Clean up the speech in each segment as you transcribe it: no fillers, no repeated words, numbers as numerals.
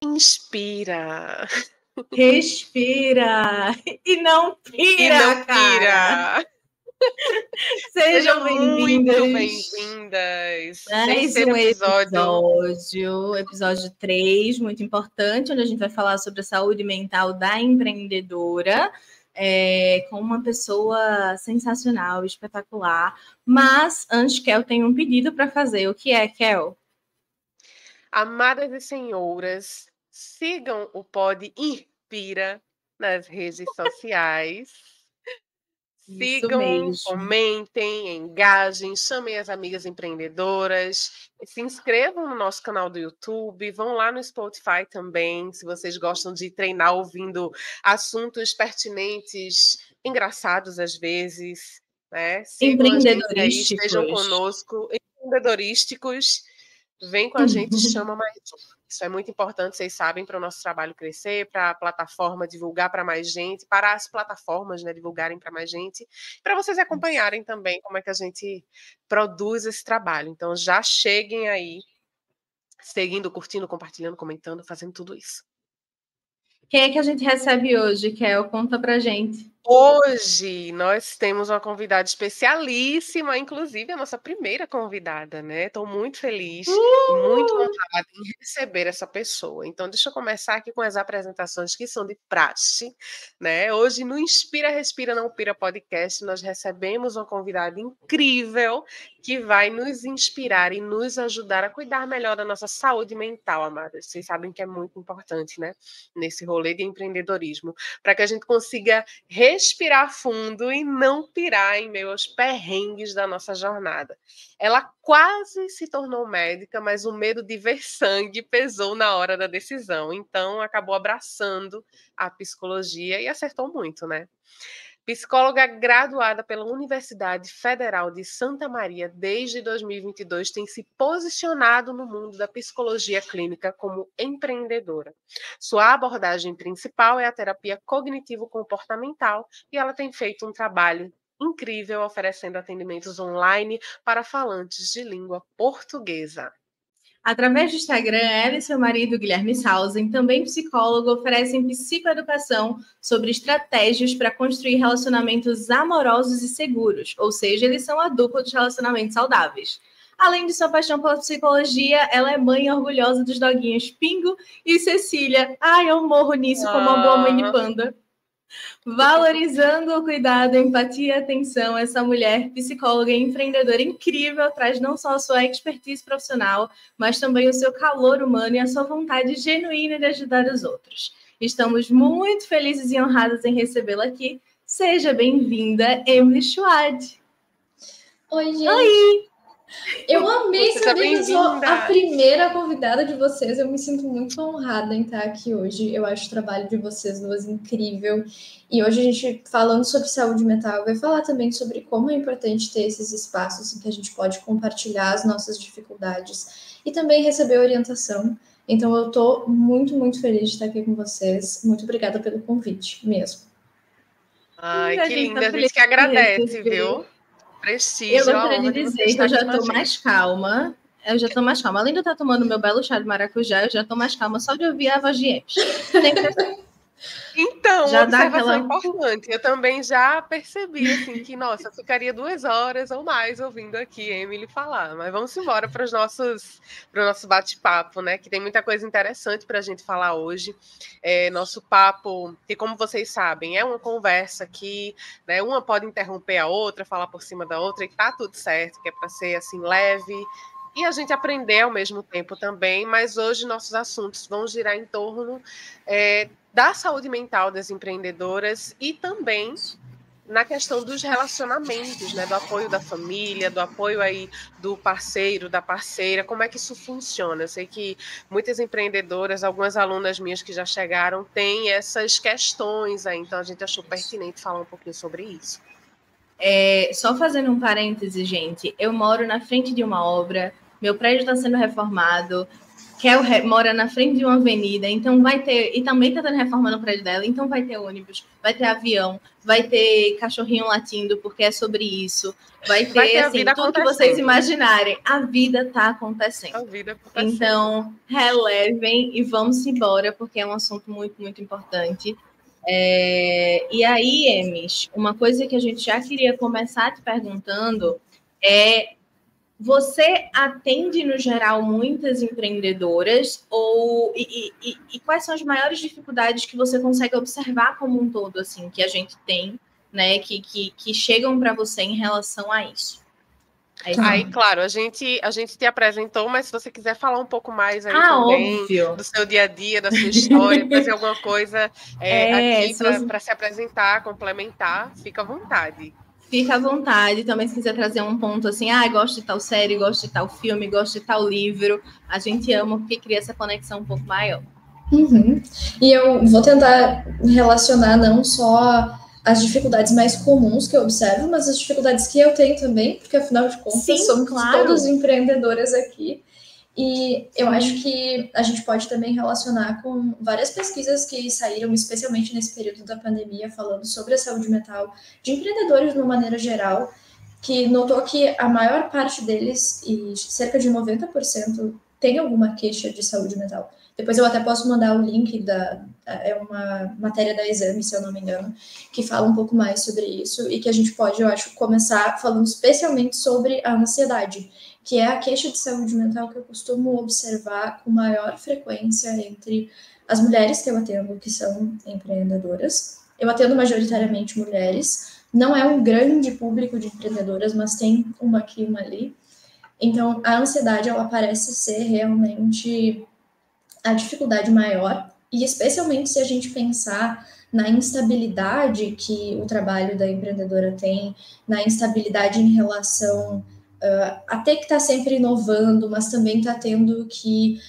Inspira. Respira e não pira, E não pira. cara. Sejam Sejam bem-vindas. muito bem-vindas. Mais Terceiro um episódio. episódio 3, muito importante, onde a gente vai falar sobre a saúde mental da empreendedora, com uma pessoa sensacional, espetacular. Mas, antes, Kel tem um pedido para fazer. O que é, Kel? Amadas e senhoras, sigam o Pod Inspira nas redes sociais. Isso Sigam, mesmo. comentem, engajem, chamem as amigas empreendedoras, se inscrevam no nosso canal do YouTube, vão lá no Spotify também, se vocês gostam de treinar ouvindo assuntos pertinentes, engraçados às vezes, né? Sigam a gente aí, estejam conosco, empreendedorísticos, vem com a gente, chama mais um. Isso é muito importante, vocês sabem, para o nosso trabalho crescer, para a plataforma divulgar para mais gente, para as plataformas, né, divulgarem para mais gente, para vocês acompanharem também como é que a gente produz esse trabalho. Então, já cheguem aí, seguindo, curtindo, compartilhando, comentando, fazendo tudo isso. Quem é que a gente recebe hoje, Kel? Conta pra gente. Hoje nós temos uma convidada especialíssima, inclusive a nossa primeira convidada, né? Estou muito feliz e muito honrada em receber essa pessoa. Então, deixa eu começar aqui com as apresentações que são de praxe, né? Hoje no Inspira, Respira, Não Pira podcast, nós recebemos uma convidada incrível que vai nos inspirar e nos ajudar a cuidar melhor da nossa saúde mental, amadas. Vocês sabem que é muito importante, né? Nesse rolê de empreendedorismo, para que a gente consiga respirar fundo e não pirar em meio aos perrengues da nossa jornada. Ela quase se tornou médica, mas o medo de ver sangue pesou na hora da decisão. Então, acabou abraçando a psicologia e acertou muito, né? Psicóloga graduada pela Universidade Federal de Santa Maria desde 2022, tem se posicionado no mundo da psicologia clínica como empreendedora. Sua abordagem principal é a terapia cognitivo-comportamental e ela tem feito um trabalho incrível oferecendo atendimentos online para falantes de língua portuguesa. Através do Instagram, ela e seu marido, Guilherme Sausen, também psicólogo, oferecem psicoeducação sobre estratégias para construir relacionamentos amorosos e seguros, ou seja, eles são a dupla dos relacionamentos saudáveis. Além de sua paixão pela psicologia, ela é mãe orgulhosa dos doguinhos Pingo e Cecília. Ai, eu morro nisso como uma boa mãe de panda. Valorizando o cuidado, a empatia e a atenção, essa mulher psicóloga e empreendedora incrível traz não só a sua expertise profissional, mas também o seu calor humano e a sua vontade genuína de ajudar os outros. Estamos muito felizes e honradas em recebê-la aqui. Seja bem-vinda, Emily Schwad. Oi, gente. Oi! Eu amei saber que eu sou a primeira convidada de vocês. Eu me sinto muito honrada em estar aqui hoje. Eu acho o trabalho de vocês duas incrível. E hoje a gente, falando sobre saúde mental, vai falar também sobre como é importante ter esses espaços em que a gente pode compartilhar as nossas dificuldades e também receber orientação. Então eu estou muito, muito feliz de estar aqui com vocês. Muito obrigada pelo convite, mesmo. Ai, que linda. A gente que agradece, viu? Prestígio, eu gostaria de dizer que eu já estou mais calma. Além de eu estar tomando meu belo chá de maracujá, eu já estou mais calma só de ouvir a voz de Ems. Então, já uma observação importante. Eu também já percebi assim, que, nossa, eu ficaria 2 horas ou mais ouvindo aqui a Emily falar. Mas vamos embora para o nosso bate-papo, né? Que tem muita coisa interessante para a gente falar hoje. Nosso papo, que como vocês sabem, é uma conversa que, né, uma pode interromper a outra, falar por cima da outra, e tá tudo certo, que é para ser assim leve. E a gente aprender ao mesmo tempo também, mas hoje nossos assuntos vão girar em torno da saúde mental das empreendedoras e também na questão dos relacionamentos, né, do apoio da família, do apoio aí do parceiro, da parceira, como é que isso funciona? Eu sei que muitas empreendedoras, algumas alunas minhas que já chegaram, têm essas questões aí, então a gente achou pertinente falar um pouquinho sobre isso. Só fazendo um parêntese, gente, eu moro na frente de uma obra, meu prédio está sendo reformado, mora na frente de uma avenida, então vai ter, e também está tendo reforma no prédio dela, então vai ter ônibus, vai ter avião, vai ter cachorrinho latindo, porque é sobre isso, vai ter assim, tudo que vocês imaginarem. A vida está acontecendo. A vida acontecendo. Então, relevem e vamos embora, porque é um assunto muito, muito importante. E aí, Emis, uma coisa que a gente já queria começar te perguntando é: você atende, no geral, muitas empreendedoras e quais são as maiores dificuldades que você consegue observar como um todo, assim, que a gente tem, né, que chegam para você em relação a isso? Aí, claro, a gente te apresentou, mas se você quiser falar um pouco mais aí também, óbvio, do seu dia a dia, da sua história, fazer alguma coisa aqui para se apresentar, complementar, fica à vontade. Fica à vontade. Também, se quiser trazer um ponto assim, gosto de tal série, gosto de tal filme, gosto de tal livro, a gente ama porque cria essa conexão um pouco maior. Uhum. E eu vou tentar relacionar não só as dificuldades mais comuns que eu observo, mas as dificuldades que eu tenho também, porque afinal de contas somos todas empreendedoras aqui. E eu acho que a gente pode também relacionar com várias pesquisas que saíram, especialmente nesse período da pandemia, falando sobre a saúde mental de empreendedores de uma maneira geral, que notou que a maior parte deles, e cerca de 90%, tem alguma queixa de saúde mental. Depois eu até posso mandar o link é uma matéria da Exame, se eu não me engano, que fala um pouco mais sobre isso e que a gente pode, eu acho, começar falando especialmente sobre a ansiedade, que é a queixa de saúde mental que eu costumo observar com maior frequência entre as mulheres que eu atendo, que são empreendedoras. Eu atendo majoritariamente mulheres, não é um grande público de empreendedoras, mas tem uma aqui, uma ali. Então, a ansiedade, ela parece ser realmente a dificuldade maior, e especialmente se a gente pensar na instabilidade que o trabalho da empreendedora tem, na instabilidade em relação a ter que estar sempre inovando, mas também está tendo que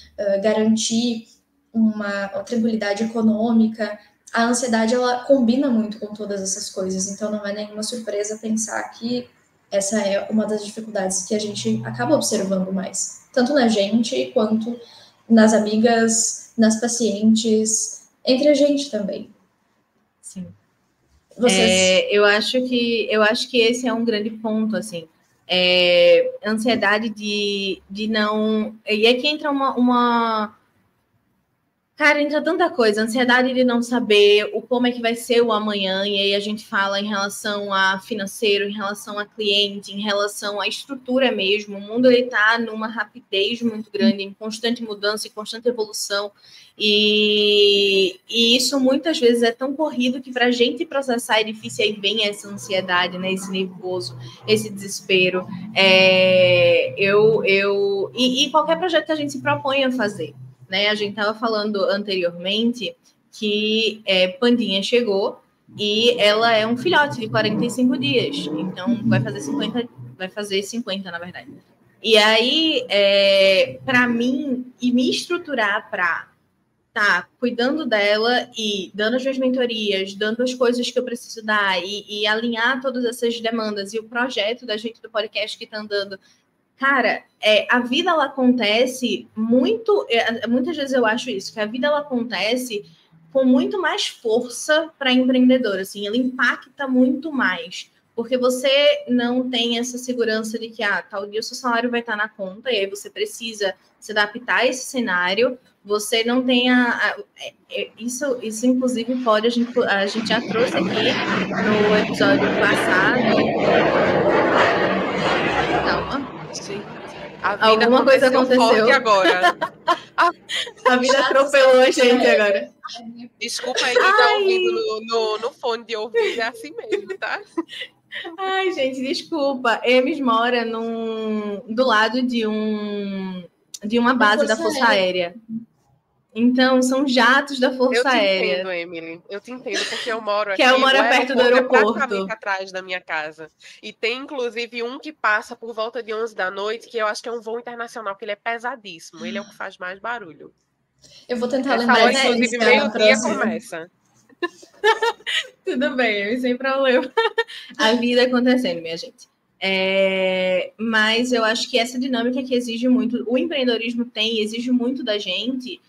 garantir uma tranquilidade econômica. A ansiedade, ela combina muito com todas essas coisas, então não é nenhuma surpresa pensar que essa é uma das dificuldades que a gente acaba observando mais, tanto na gente quanto nas amigas, nas pacientes, entre a gente também. Sim. Eu acho que esse é um grande ponto, assim. Ansiedade de não... E aqui entra uma... Cara, entra tanta coisa, ansiedade de não saber como é que vai ser o amanhã, e aí a gente fala em relação a financeiro, em relação a cliente, em relação à estrutura mesmo. O mundo está numa rapidez muito grande, em constante mudança e constante evolução, e isso muitas vezes é tão corrido que para a gente processar é difícil, aí vem essa ansiedade, né, esse nervoso, esse desespero. E qualquer projeto que a gente se propõe a fazer. Né, a gente estava falando anteriormente que Pandinha chegou e ela é um filhote de 45 dias, então vai fazer 50 na verdade. E aí, para mim, e me estruturar para estar cuidando dela e dando as minhas mentorias, dando as coisas que eu preciso dar e alinhar todas essas demandas e o projeto da gente do podcast que está andando. Cara, a vida, ela acontece muito... muitas vezes eu acho isso, que a vida, ela acontece com muito mais força para empreendedora, assim, ela impacta muito mais, porque você não tem essa segurança de que, tal dia o seu salário vai estar na conta, e aí você precisa se adaptar a esse cenário, você não tem isso inclusive, pode, a gente já trouxe aqui no episódio passado... Calma. Alguma coisa aconteceu agora. A vida atropelou a gente agora. Desculpa aí quem tá ouvindo no fone de ouvido, é assim mesmo, tá? Ai, gente, desculpa. Emes mora do lado de uma base da Força Aérea. Então, são jatos da Força Aérea. Eu te entendo, Emily. Eu te entendo, porque eu moro aqui. Eu moro perto do aeroporto. Praticamente atrás da minha casa. E tem, inclusive, um que passa por volta de 11 da noite, que eu acho que é um voo internacional, que ele é pesadíssimo. Ele é o que faz mais barulho. Eu vou tentar lembrar. Hora, inclusive, meio-dia começa. Tudo bem, sem problema. A vida acontecendo, minha gente. Mas eu acho que essa dinâmica que exige muito, o empreendedorismo exige muito da gente,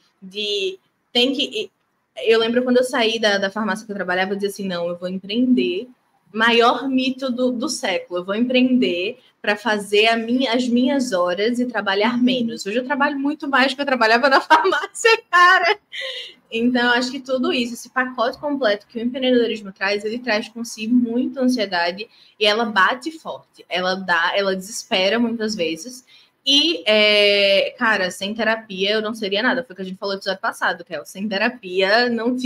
eu lembro quando eu saí da farmácia que eu trabalhava, eu dizia assim, não, eu vou empreender, maior mito do século, eu vou empreender para fazer as minhas horas e trabalhar menos. Hoje eu trabalho muito mais que eu trabalhava na farmácia, cara. Então, acho que tudo isso, esse pacote completo que o empreendedorismo traz, ele traz consigo muita ansiedade e ela bate forte. Ela desespera muitas vezes. E, cara, sem terapia eu não seria nada. Foi o que a gente falou no episódio passado, que sem terapia não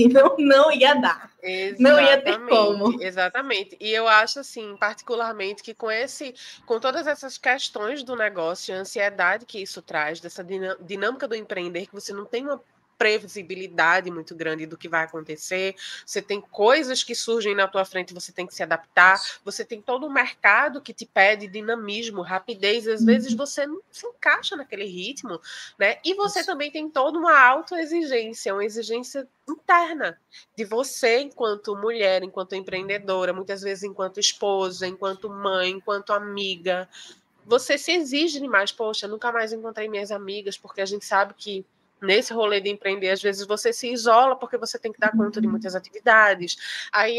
ia dar. Exatamente, não ia ter como. Exatamente. E eu acho, assim, particularmente, que com todas essas questões do negócio, a ansiedade que isso traz, dessa dinâmica do empreender, que você não tem uma previsibilidade muito grande do que vai acontecer, você tem coisas que surgem na tua frente, você tem que se adaptar, você tem todo um mercado que te pede dinamismo, rapidez, às vezes você não se encaixa naquele ritmo, né? E você também tem toda uma autoexigência, uma exigência interna de você enquanto mulher, enquanto empreendedora, muitas vezes enquanto esposa, enquanto mãe, enquanto amiga. Você se exige demais, poxa, nunca mais encontrei minhas amigas, porque a gente sabe que nesse rolê de empreender, às vezes você se isola porque você tem que dar conta de muitas atividades. Aí,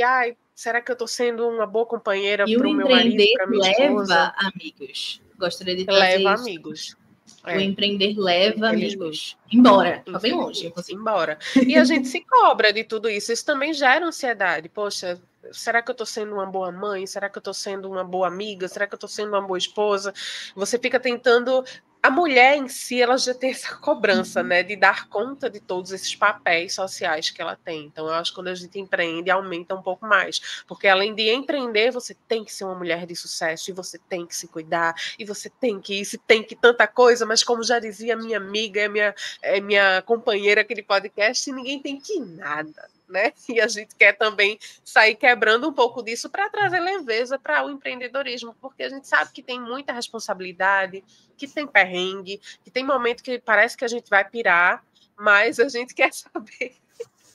será que eu estou sendo uma boa companheira para o meu marido, para minha esposa? Leva amigos. Gostaria de trazer leva isso. Amigos. O empreender leva amigos. Embora, tá bem longe. Embora. E a gente se cobra de tudo isso. Isso também gera ansiedade. Poxa, será que eu estou sendo uma boa mãe? Será que eu estou sendo uma boa amiga? Será que eu estou sendo uma boa esposa? Você fica tentando... A mulher em si, ela já tem essa cobrança, né, de dar conta de todos esses papéis sociais que ela tem. Então, eu acho que quando a gente empreende, aumenta um pouco mais. Porque além de empreender, você tem que ser uma mulher de sucesso, e você tem que se cuidar, e você tem que isso, tem que tanta coisa, mas como já dizia minha amiga, minha companheira aqui de podcast, ninguém tem que nada, né? E a gente quer também sair quebrando um pouco disso para trazer leveza para o empreendedorismo, porque a gente sabe que tem muita responsabilidade, que tem perrengue, que tem momento que parece que a gente vai pirar, mas a gente quer saber.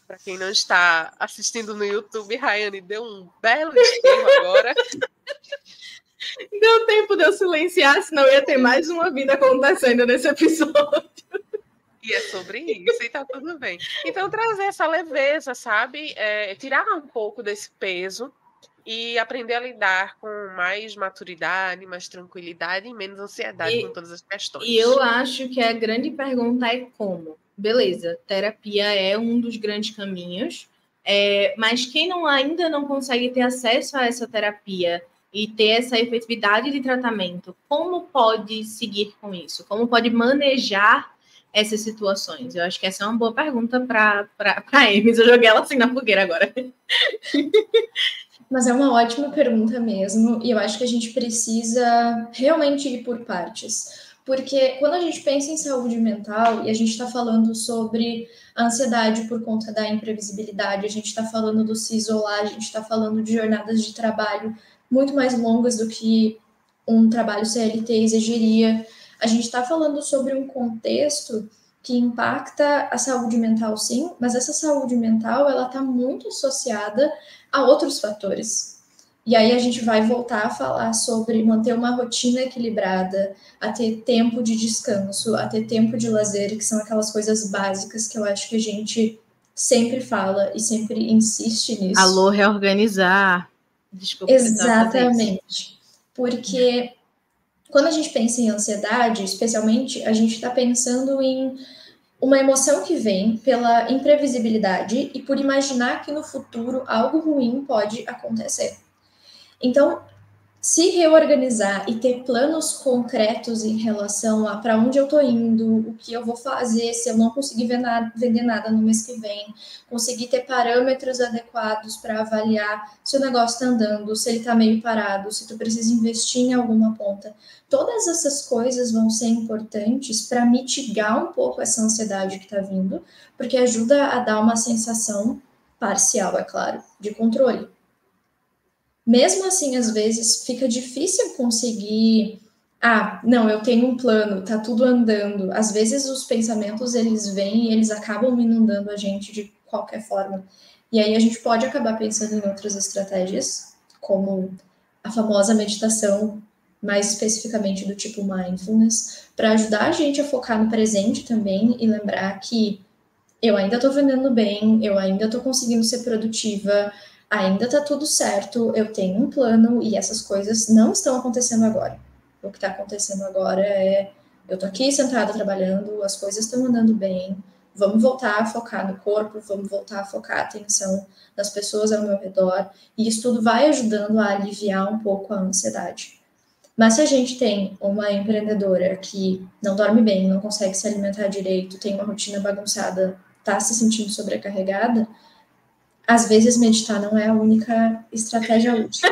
Para quem não está assistindo no YouTube, Rayane deu um belo espirro agora. Deu tempo de eu silenciar, senão ia ter mais uma vida acontecendo nesse episódio. E é sobre isso, e tá tudo bem. Então, trazer essa leveza, sabe? Tirar um pouco desse peso e aprender a lidar com mais maturidade, mais tranquilidade e menos ansiedade com todas as questões. E eu acho que a grande pergunta é como. Beleza, terapia é um dos grandes caminhos, mas quem ainda não consegue ter acesso a essa terapia e ter essa efetividade de tratamento, como pode seguir com isso? Como pode manejar essas situações? Eu acho que essa é uma boa pergunta para a Emes. Eu joguei ela assim na fogueira agora. Mas é uma ótima pergunta mesmo, e eu acho que a gente precisa realmente ir por partes. Porque quando a gente pensa em saúde mental, e a gente está falando sobre a ansiedade por conta da imprevisibilidade, a gente está falando do se isolar, a gente está falando de jornadas de trabalho muito mais longas do que um trabalho CLT exigiria. A gente está falando sobre um contexto que impacta a saúde mental, sim, mas essa saúde mental, ela está muito associada a outros fatores. E aí a gente vai voltar a falar sobre manter uma rotina equilibrada, a ter tempo de descanso, a ter tempo de lazer, que são aquelas coisas básicas que eu acho que a gente sempre fala e sempre insiste nisso. Alô, reorganizar. Desculpa. Exatamente. Porque quando a gente pensa em ansiedade, especialmente, a gente está pensando em uma emoção que vem pela imprevisibilidade e por imaginar que no futuro algo ruim pode acontecer. Então, se reorganizar e ter planos concretos em relação a para onde eu estou indo, o que eu vou fazer se eu não conseguir vender nada no mês que vem, conseguir ter parâmetros adequados para avaliar se o negócio está andando, se ele está meio parado, se tu precisa investir em alguma ponta. Todas essas coisas vão ser importantes para mitigar um pouco essa ansiedade que está vindo, porque ajuda a dar uma sensação parcial, é claro, de controle. Mesmo assim, às vezes, fica difícil conseguir... não, eu tenho um plano, tá tudo andando. Às vezes, os pensamentos, eles vêm e eles acabam inundando a gente de qualquer forma. E aí, a gente pode acabar pensando em outras estratégias, como a famosa meditação mais especificamente do tipo mindfulness, para ajudar a gente a focar no presente também e lembrar que eu ainda estou vendendo bem, eu ainda estou conseguindo ser produtiva, ainda está tudo certo, eu tenho um plano e essas coisas não estão acontecendo agora. O que está acontecendo agora é, eu estou aqui sentada trabalhando, as coisas estão andando bem, vamos voltar a focar no corpo, vamos voltar a focar a atenção das pessoas ao meu redor, e isso tudo vai ajudando a aliviar um pouco a ansiedade. Mas se a gente tem uma empreendedora que não dorme bem, não consegue se alimentar direito, tem uma rotina bagunçada, está se sentindo sobrecarregada, às vezes meditar não é a única estratégia útil.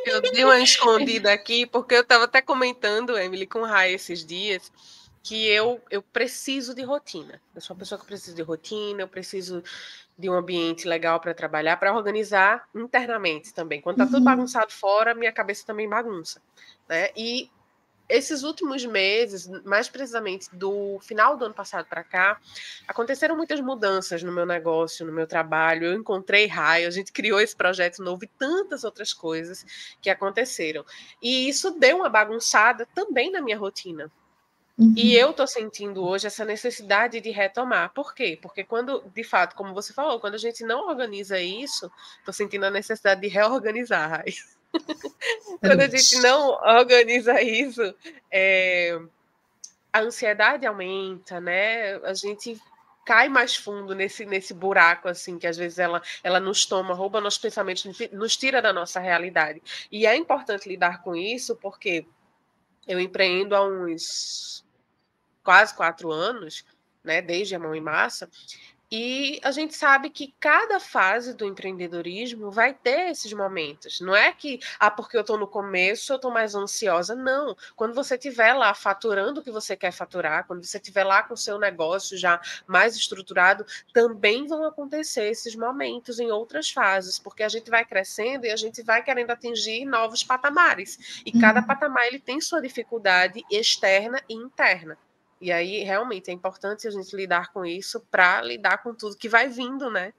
Eu dei uma escondida aqui, porque eu estava até comentando, Emily, com o Rai esses dias, que eu preciso de rotina. Eu sou uma pessoa que precisa de rotina, eu preciso de um ambiente legal para trabalhar, para organizar internamente também. Quando está tudo bagunçado fora, minha cabeça também bagunça, né? E esses últimos meses, mais precisamente do final do ano passado para cá, aconteceram muitas mudanças no meu negócio, no meu trabalho. Eu encontrei Raio, a gente criou esse projeto novo e tantas outras coisas que aconteceram. E isso deu uma bagunçada também na minha rotina. E eu estou sentindo hoje essa necessidade de retomar. Por quê? Porque quando, de fato, como você falou, quando a gente não organiza isso, estou sentindo a necessidade de reorganizar, Raio. Quando a gente não organiza isso, a ansiedade aumenta, né? A gente cai mais fundo nesse buraco, assim, que às vezes ela nos toma, rouba nossos pensamentos, nos tira da nossa realidade. E é importante lidar com isso, porque eu empreendo há uns quase 4 anos, né? Desde a Mão em Massa. E a gente sabe que cada fase do empreendedorismo vai ter esses momentos. Não é que, porque eu estou no começo, eu estou mais ansiosa. Não. Quando você estiver lá faturando o que você quer faturar, quando você estiver lá com o seu negócio já mais estruturado, também vão acontecer esses momentos em outras fases, porque a gente vai crescendo e a gente vai querendo atingir novos patamares. E cada patamar ele tem sua dificuldade externa e interna. E aí, realmente, é importante a gente lidar com isso para lidar com tudo que vai vindo, né?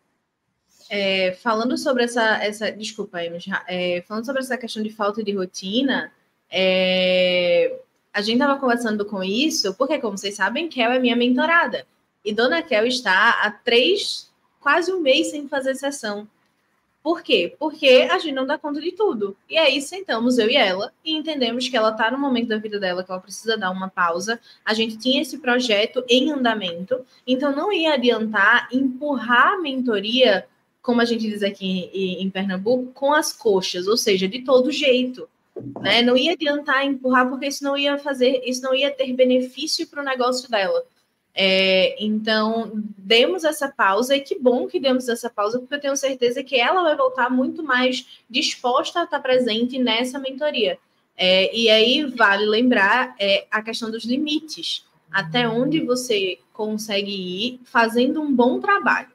Falando sobre essa desculpa, Emerson, falando sobre essa questão de falta de rotina, a gente estava conversando com isso, porque, como vocês sabem, Kel é minha mentorada. E Dona Kel está há quase um mês sem fazer sessão. Por quê? Porque a gente não dá conta de tudo. E aí sentamos eu e ela e entendemos que ela está no momento da vida dela que ela precisa dar uma pausa. A gente tinha esse projeto em andamento, então não ia adiantar empurrar a mentoria, como a gente diz aqui em Pernambuco, com as coxas, ou seja, de todo jeito. Né? Não ia adiantar empurrar, porque isso não ia ter benefício para o negócio dela. Então, demos essa pausa, e que bom que demos essa pausa, porque eu tenho certeza que ela vai voltar muito mais disposta a estar presente nessa mentoria. E aí vale lembrar a questão dos limites, até onde você consegue ir fazendo um bom trabalho.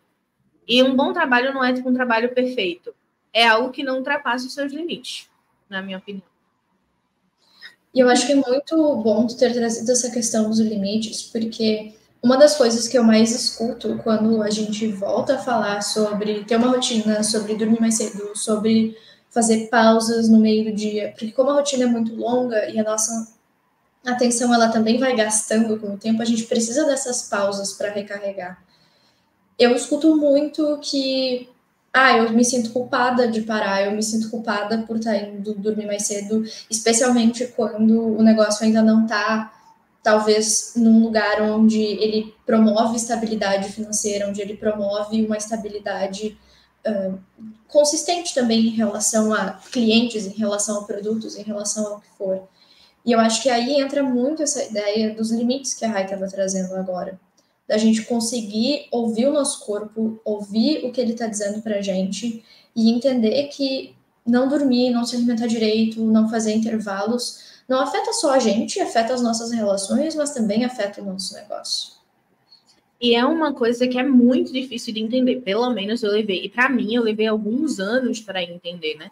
E um bom trabalho não é tipo um trabalho perfeito, é algo que não ultrapassa os seus limites, na minha opinião. E eu acho que é muito bom tu ter trazido essa questão dos limites, porque uma das coisas que eu mais escuto quando a gente volta a falar sobre ter uma rotina, sobre dormir mais cedo, sobre fazer pausas no meio do dia, porque como a rotina é muito longa e a nossa atenção ela também vai gastando com o tempo, a gente precisa dessas pausas para recarregar. Eu escuto muito que eu me sinto culpada de parar, eu me sinto culpada por estar indo dormir mais cedo, especialmente quando o negócio ainda não está talvez num lugar onde ele promove estabilidade financeira, onde ele promove uma estabilidade consistente também em relação a clientes, em relação a produtos, em relação ao que for. E eu acho que aí entra muito essa ideia dos limites que a Rai estava trazendo agora, da gente conseguir ouvir o nosso corpo, ouvir o que ele está dizendo para a gente e entender que não dormir, não se alimentar direito, não fazer intervalos, não afeta só a gente, afeta as nossas relações, mas também afeta o nosso negócio. E é uma coisa que é muito difícil de entender, pelo menos eu levei, e para mim eu levei alguns anos para entender, né?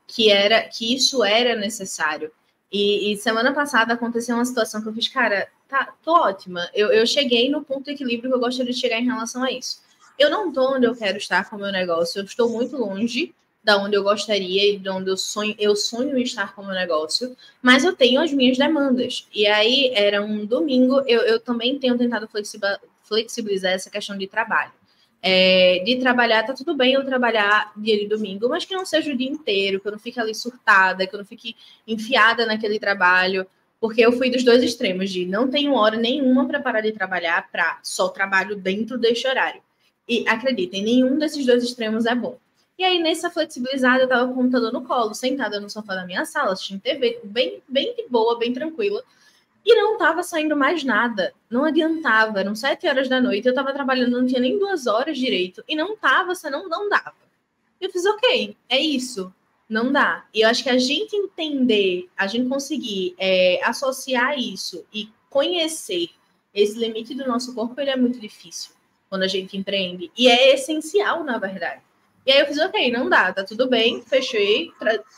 Que isso era necessário. E semana passada aconteceu uma situação que eu fiz, cara, tô ótima. Eu cheguei no ponto de equilíbrio que eu gostaria de chegar em relação a isso. Eu não tô onde eu quero estar com o meu negócio, eu estou muito longe, da onde eu gostaria e de onde eu sonho em estar como negócio, mas eu tenho as minhas demandas. E aí, era um domingo, eu também tenho tentado flexibilizar essa questão de trabalho. De trabalhar, tá tudo bem eu trabalhar dia de domingo, mas que não seja o dia inteiro, que eu não fique ali surtada, que eu não fique enfiada naquele trabalho, porque eu fui dos dois extremos, de não tenho hora nenhuma para parar de trabalhar, para só trabalho dentro deste horário. E acreditem, nenhum desses dois extremos é bom. E aí, nessa flexibilizada, eu tava com o computador no colo, sentada no sofá da minha sala, assistindo TV, bem de boa, bem tranquila. E não estava saindo mais nada. Não adiantava. Eram 7 horas da noite. Eu estava trabalhando, não tinha nem 2 horas direito. E não estava, não dava. Eu fiz, ok, é isso. Não dá. E eu acho que a gente entender, a gente conseguir associar isso e conhecer esse limite do nosso corpo, ele é muito difícil quando a gente empreende. E é essencial, na verdade. E aí eu fiz, ok, não dá, tá tudo bem, fechei.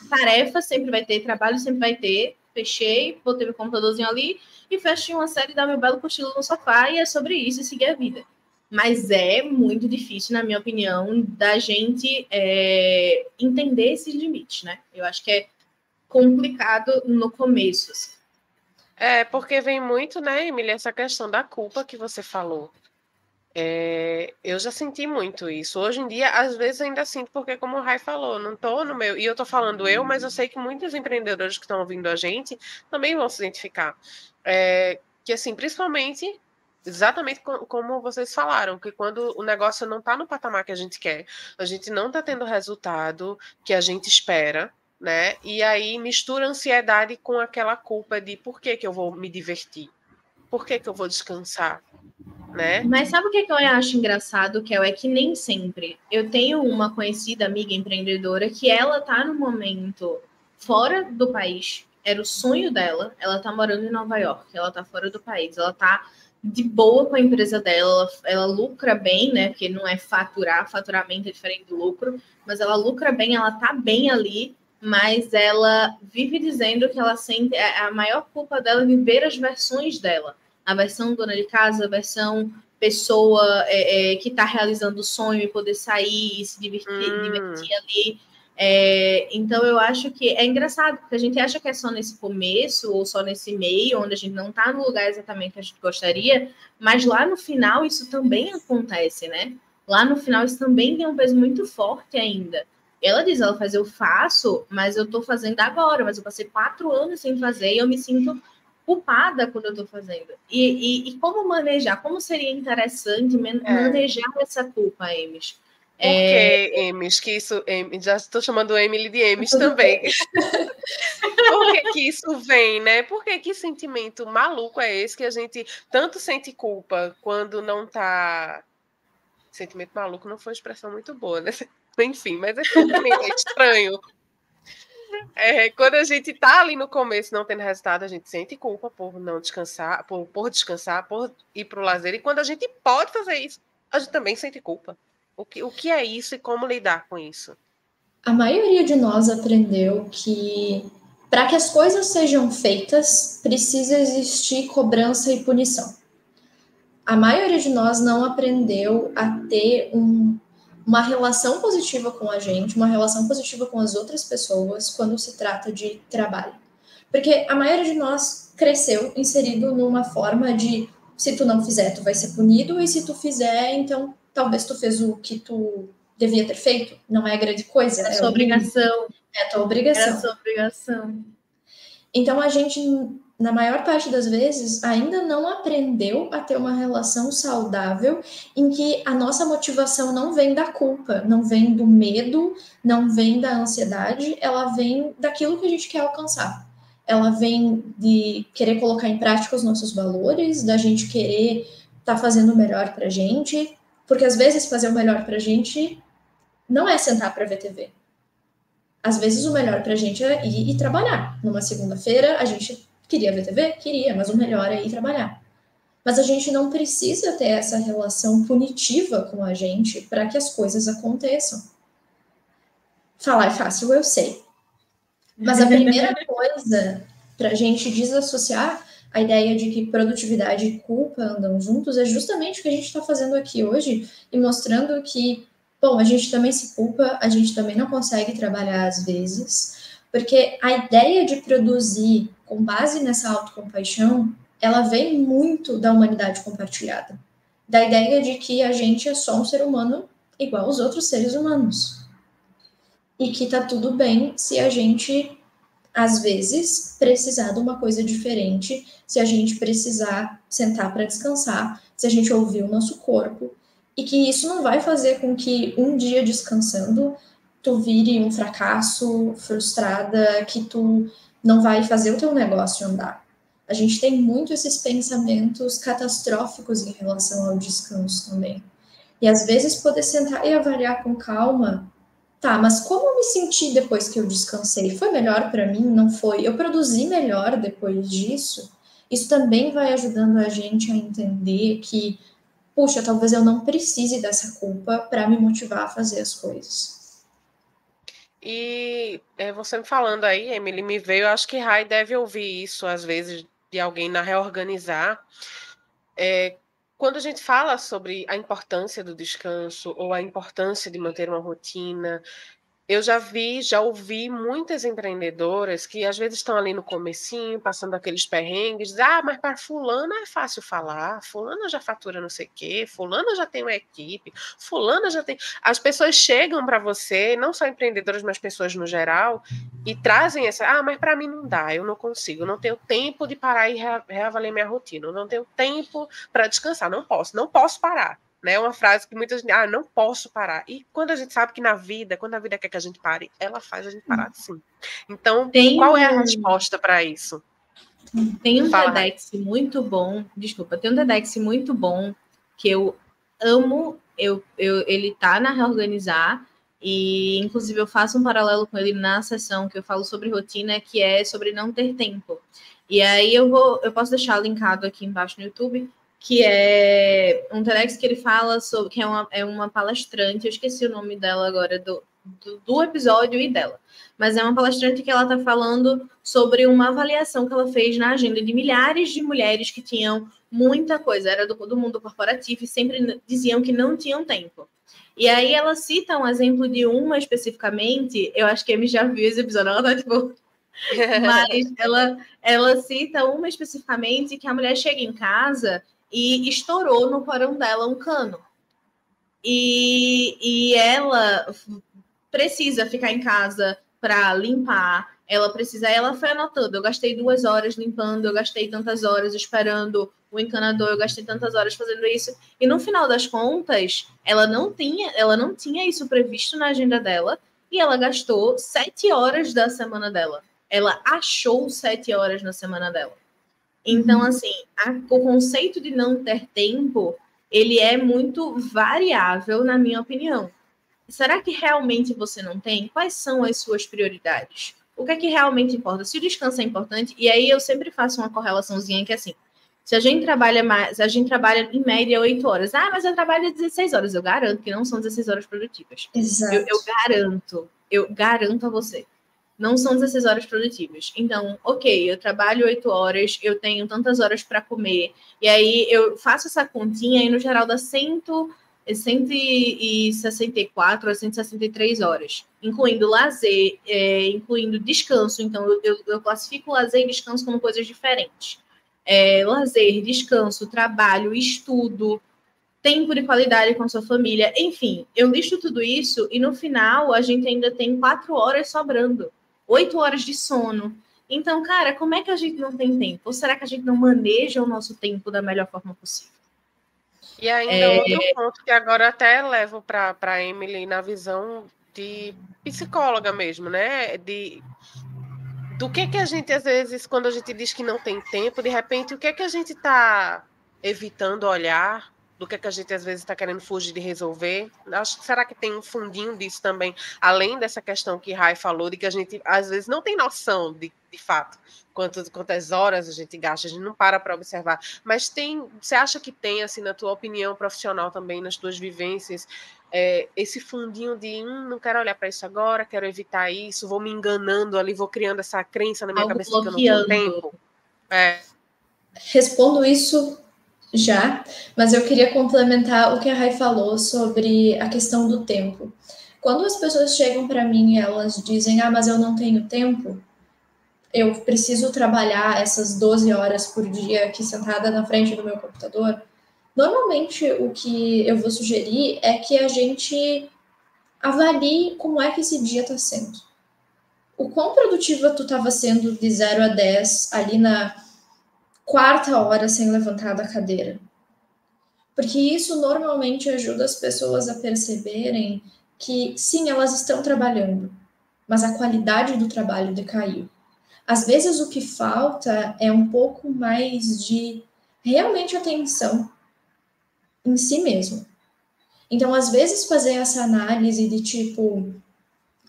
Tarefa sempre vai ter, trabalho sempre vai ter. Fechei, botei meu computadorzinho ali e fechei uma série, dar meu belo cochilo no sofá e é sobre isso e seguir a vida. Mas é muito difícil, na minha opinião, da gente entender esses limites, né? Eu acho que é complicado no começo. Assim. Porque vem muito, né, Emília, essa questão da culpa que você falou. Eu já senti muito isso. Hoje em dia, às vezes ainda sinto, porque como o Rai falou, não tô no meu. E eu tô falando mas eu sei que muitos empreendedores que estão ouvindo a gente também vão se identificar. Que assim, principalmente, exatamente como vocês falaram, que quando o negócio não tá no patamar que a gente quer, a gente não tá tendo o resultado que a gente espera, né? E aí mistura ansiedade com aquela culpa de por que eu vou me divertir? Por que eu vou descansar? Né? Mas sabe o que eu acho engraçado, Kel? É que nem sempre. Eu tenho uma conhecida amiga empreendedora que ela tá no momento fora do país. Era o sonho dela. Ela tá morando em Nova York. Ela tá fora do país. Ela tá de boa com a empresa dela. Ela lucra bem, né? Porque não é faturar. Faturamento é diferente do lucro. Mas ela lucra bem. Ela tá bem ali. Mas ela vive dizendo que ela sente... A maior culpa dela é viver as versões dela. A versão dona de casa, a versão pessoa que está realizando o sonho e poder sair e se divertir ali. Então, eu acho que é engraçado, porque a gente acha que é só nesse começo ou só nesse meio, onde a gente não está no lugar exatamente que a gente gostaria, mas lá no final isso também acontece, né? Lá no final isso também tem um peso muito forte ainda. Ela diz, eu faço, mas eu estou fazendo agora, mas eu passei 4 anos sem fazer e eu me sinto culpada quando eu estou fazendo. E como manejar? Como seria interessante manejar essa culpa, Emes? Por que, Emes? Que isso, já estou chamando Emily de Emes também. Por que isso vem, né? Por que sentimento maluco é esse que a gente tanto sente culpa quando não tá... Sentimento maluco não foi uma expressão muito boa, né? Enfim, mas é sentimento estranho. Quando a gente tá ali no começo não tendo resultado, a gente sente culpa por não descansar, por descansar, por ir para o lazer. E quando a gente pode fazer isso, a gente também sente culpa. O que é isso e como lidar com isso? A maioria de nós aprendeu que para que as coisas sejam feitas, precisa existir cobrança e punição. A maioria de nós não aprendeu a ter uma relação positiva com a gente, uma relação positiva com as outras pessoas quando se trata de trabalho. Porque a maioria de nós cresceu inserido numa forma de se tu não fizer, tu vai ser punido, e se tu fizer, então talvez tu fez o que tu devia ter feito. Não é grande coisa. É sua obrigação. É a tua obrigação. É a sua obrigação. Então a gente, na maior parte das vezes, ainda não aprendeu a ter uma relação saudável em que a nossa motivação não vem da culpa, não vem do medo, não vem da ansiedade, ela vem daquilo que a gente quer alcançar. Ela vem de querer colocar em prática os nossos valores, da gente querer estar fazendo o melhor pra gente, porque às vezes fazer o melhor pra gente não é sentar para ver TV. Às vezes o melhor pra gente é ir e trabalhar. Numa segunda-feira, a gente queria ver TV? Queria, mas o melhor é ir trabalhar. Mas a gente não precisa ter essa relação punitiva com a gente para que as coisas aconteçam. Falar é fácil, eu sei. Mas a primeira coisa para a gente desassociar a ideia de que produtividade e culpa andam juntos é justamente o que a gente está fazendo aqui hoje e mostrando que bom, a gente também se culpa, a gente também não consegue trabalhar às vezes, porque a ideia de produzir com base nessa autocompaixão, ela vem muito da humanidade compartilhada, da ideia de que a gente é só um ser humano igual aos outros seres humanos. E que tá tudo bem se a gente, às vezes, precisar de uma coisa diferente, se a gente precisar sentar para descansar, se a gente ouvir o nosso corpo, e que isso não vai fazer com que um dia descansando tu vire um fracasso, frustrada, que tu não vai fazer o teu negócio andar. A gente tem muito esses pensamentos catastróficos em relação ao descanso também. E às vezes poder sentar e avaliar com calma, tá, mas como eu me senti depois que eu descansei? Foi melhor para mim? Não foi? Eu produzi melhor depois disso? Isso também vai ajudando a gente a entender que, puxa, talvez eu não precise dessa culpa para me motivar a fazer as coisas. E você me falando aí, Emily, me veio, acho que Rai deve ouvir isso às vezes de alguém na Reorganizar. Quando a gente fala sobre a importância do descanso ou a importância de manter uma rotina, eu já ouvi muitas empreendedoras que às vezes estão ali no comecinho, passando aqueles perrengues, mas para fulana é fácil falar, fulana já fatura não sei o quê, fulana já tem uma equipe, fulana já tem... As pessoas chegam para você, não só empreendedoras, mas pessoas no geral, e trazem essa, mas para mim não dá, eu não consigo, eu não tenho tempo de parar e reavaliar minha rotina, eu não tenho tempo para descansar, não posso parar. Né, uma frase que muitas vezes, não posso parar. E quando a gente sabe que na vida, quando a vida quer que a gente pare, ela faz a gente parar sim. Então, qual é a resposta para isso? Tem um TEDx muito bom, tem um TEDx muito bom que eu amo, ele tá na Reorganizar, e inclusive eu faço um paralelo com ele na sessão que eu falo sobre rotina, que é sobre não ter tempo. E aí eu posso deixar linkado aqui embaixo no YouTube, que é um TEDx que ele fala sobre, que é uma palestrante, eu esqueci o nome dela agora, do episódio e dela, mas é uma palestrante que ela está falando sobre uma avaliação que ela fez na agenda de milhares de mulheres que tinham muita coisa, era do mundo corporativo e sempre diziam que não tinham tempo. E aí ela cita um exemplo de uma especificamente, eu acho que a Amy já viu esse episódio, ela tá tipo... mas ela cita uma especificamente que a mulher chega em casa e estourou no porão dela um cano. E ela precisa ficar em casa para limpar, ela foi anotando, eu gastei 2 horas limpando, eu gastei tantas horas esperando o encanador, eu gastei tantas horas fazendo isso, e no final das contas, ela não tinha isso previsto na agenda dela, e ela gastou 7 horas da semana dela. Ela achou 7 horas na semana dela. Então, assim, o conceito de não ter tempo, ele é muito variável, na minha opinião. Será que realmente você não tem? Quais são as suas prioridades? O que é que realmente importa? Se o descanso é importante, e aí eu sempre faço uma correlaçãozinha que é assim, se a gente trabalha em média 8 horas, mas eu trabalho 16 horas, eu garanto que não são 16 horas produtivas. Exato. Eu garanto a você. Não são 16 horas produtivas. Então, ok, eu trabalho 8 horas, eu tenho tantas horas para comer, e aí eu faço essa continha e no geral dá 164 a 163 horas, incluindo lazer, incluindo descanso. Então, eu classifico lazer e descanso como coisas diferentes. Lazer, descanso, trabalho, estudo, tempo de qualidade com a sua família, enfim, eu listo tudo isso e no final a gente ainda tem 4 horas sobrando, 8 horas de sono. Então, cara, como é que a gente não tem tempo? Ou será que a gente não maneja o nosso tempo da melhor forma possível? E ainda outro ponto que agora até levo para a Emily na visão de psicóloga mesmo, né? Do que a gente, às vezes, quando a gente diz que não tem tempo, de repente, o que a gente está evitando olhar? Do que a gente, às vezes, está querendo fugir de resolver? Será que tem um fundinho disso também? Além dessa questão que Rai falou, de que a gente, às vezes, não tem noção, de fato, quantas horas a gente gasta, a gente não para observar. Mas você acha que tem, assim, na tua opinião profissional também, nas tuas vivências, esse fundinho de não quero olhar para isso agora, quero evitar isso, vou me enganando ali, vou criando essa crença na minha cabeça de que eu não tenho tempo? Respondo isso Já, mas eu queria complementar o que a Rai falou sobre a questão do tempo. Quando as pessoas chegam para mim e elas dizem, mas eu não tenho tempo, eu preciso trabalhar essas 12 horas por dia aqui sentada na frente do meu computador, normalmente o que eu vou sugerir é que a gente avalie como é que esse dia está sendo. O quão produtiva tu estava sendo de 0 a 10 ali na quarta hora sem levantar da cadeira. Porque isso normalmente ajuda as pessoas a perceberem que, sim, elas estão trabalhando, mas a qualidade do trabalho decaiu. Às vezes o que falta é um pouco mais de realmente atenção em si mesmo. Então, às vezes, fazer essa análise de tipo,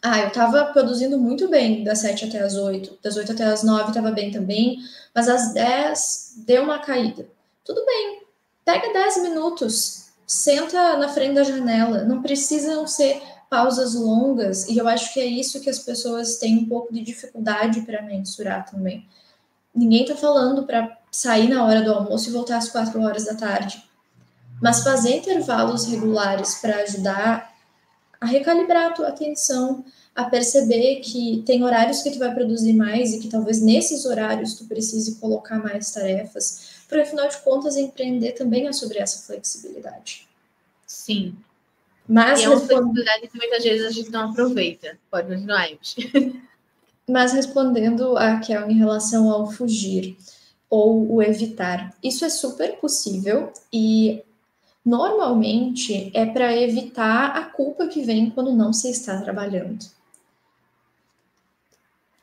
eu estava produzindo muito bem das 7 até as 8, das 8 até as 9 estava bem também, mas às 10 deu uma caída. Tudo bem, pega 10 minutos, senta na frente da janela, não precisam ser pausas longas, e eu acho que é isso que as pessoas têm um pouco de dificuldade para mensurar também. Ninguém está falando para sair na hora do almoço e voltar às 4 horas da tarde, mas fazer intervalos regulares para ajudar a recalibrar a tua atenção, a perceber que tem horários que tu vai produzir mais e que talvez nesses horários tu precise colocar mais tarefas, porque afinal de contas empreender também é sobre essa flexibilidade. Sim. Mas e é uma flexibilidade que muitas vezes a gente não aproveita. Pode continuar, Mas respondendo a Kel em relação ao fugir ou o evitar, isso é super possível e normalmente é para evitar a culpa que vem quando não se está trabalhando.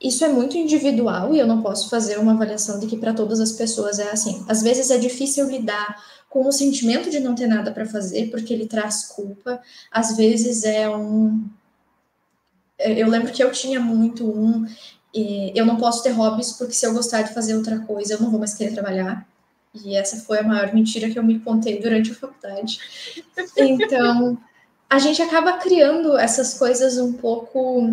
Isso é muito individual e eu não posso fazer uma avaliação de que para todas as pessoas é assim. Às vezes é difícil lidar com o sentimento de não ter nada para fazer porque ele traz culpa. Às vezes eu lembro que eu tinha muito eu não posso ter hobbies porque se eu gostar de fazer outra coisa eu não vou mais querer trabalhar. E essa foi a maior mentira que eu me contei durante a faculdade. Então, a gente acaba criando essas coisas um pouco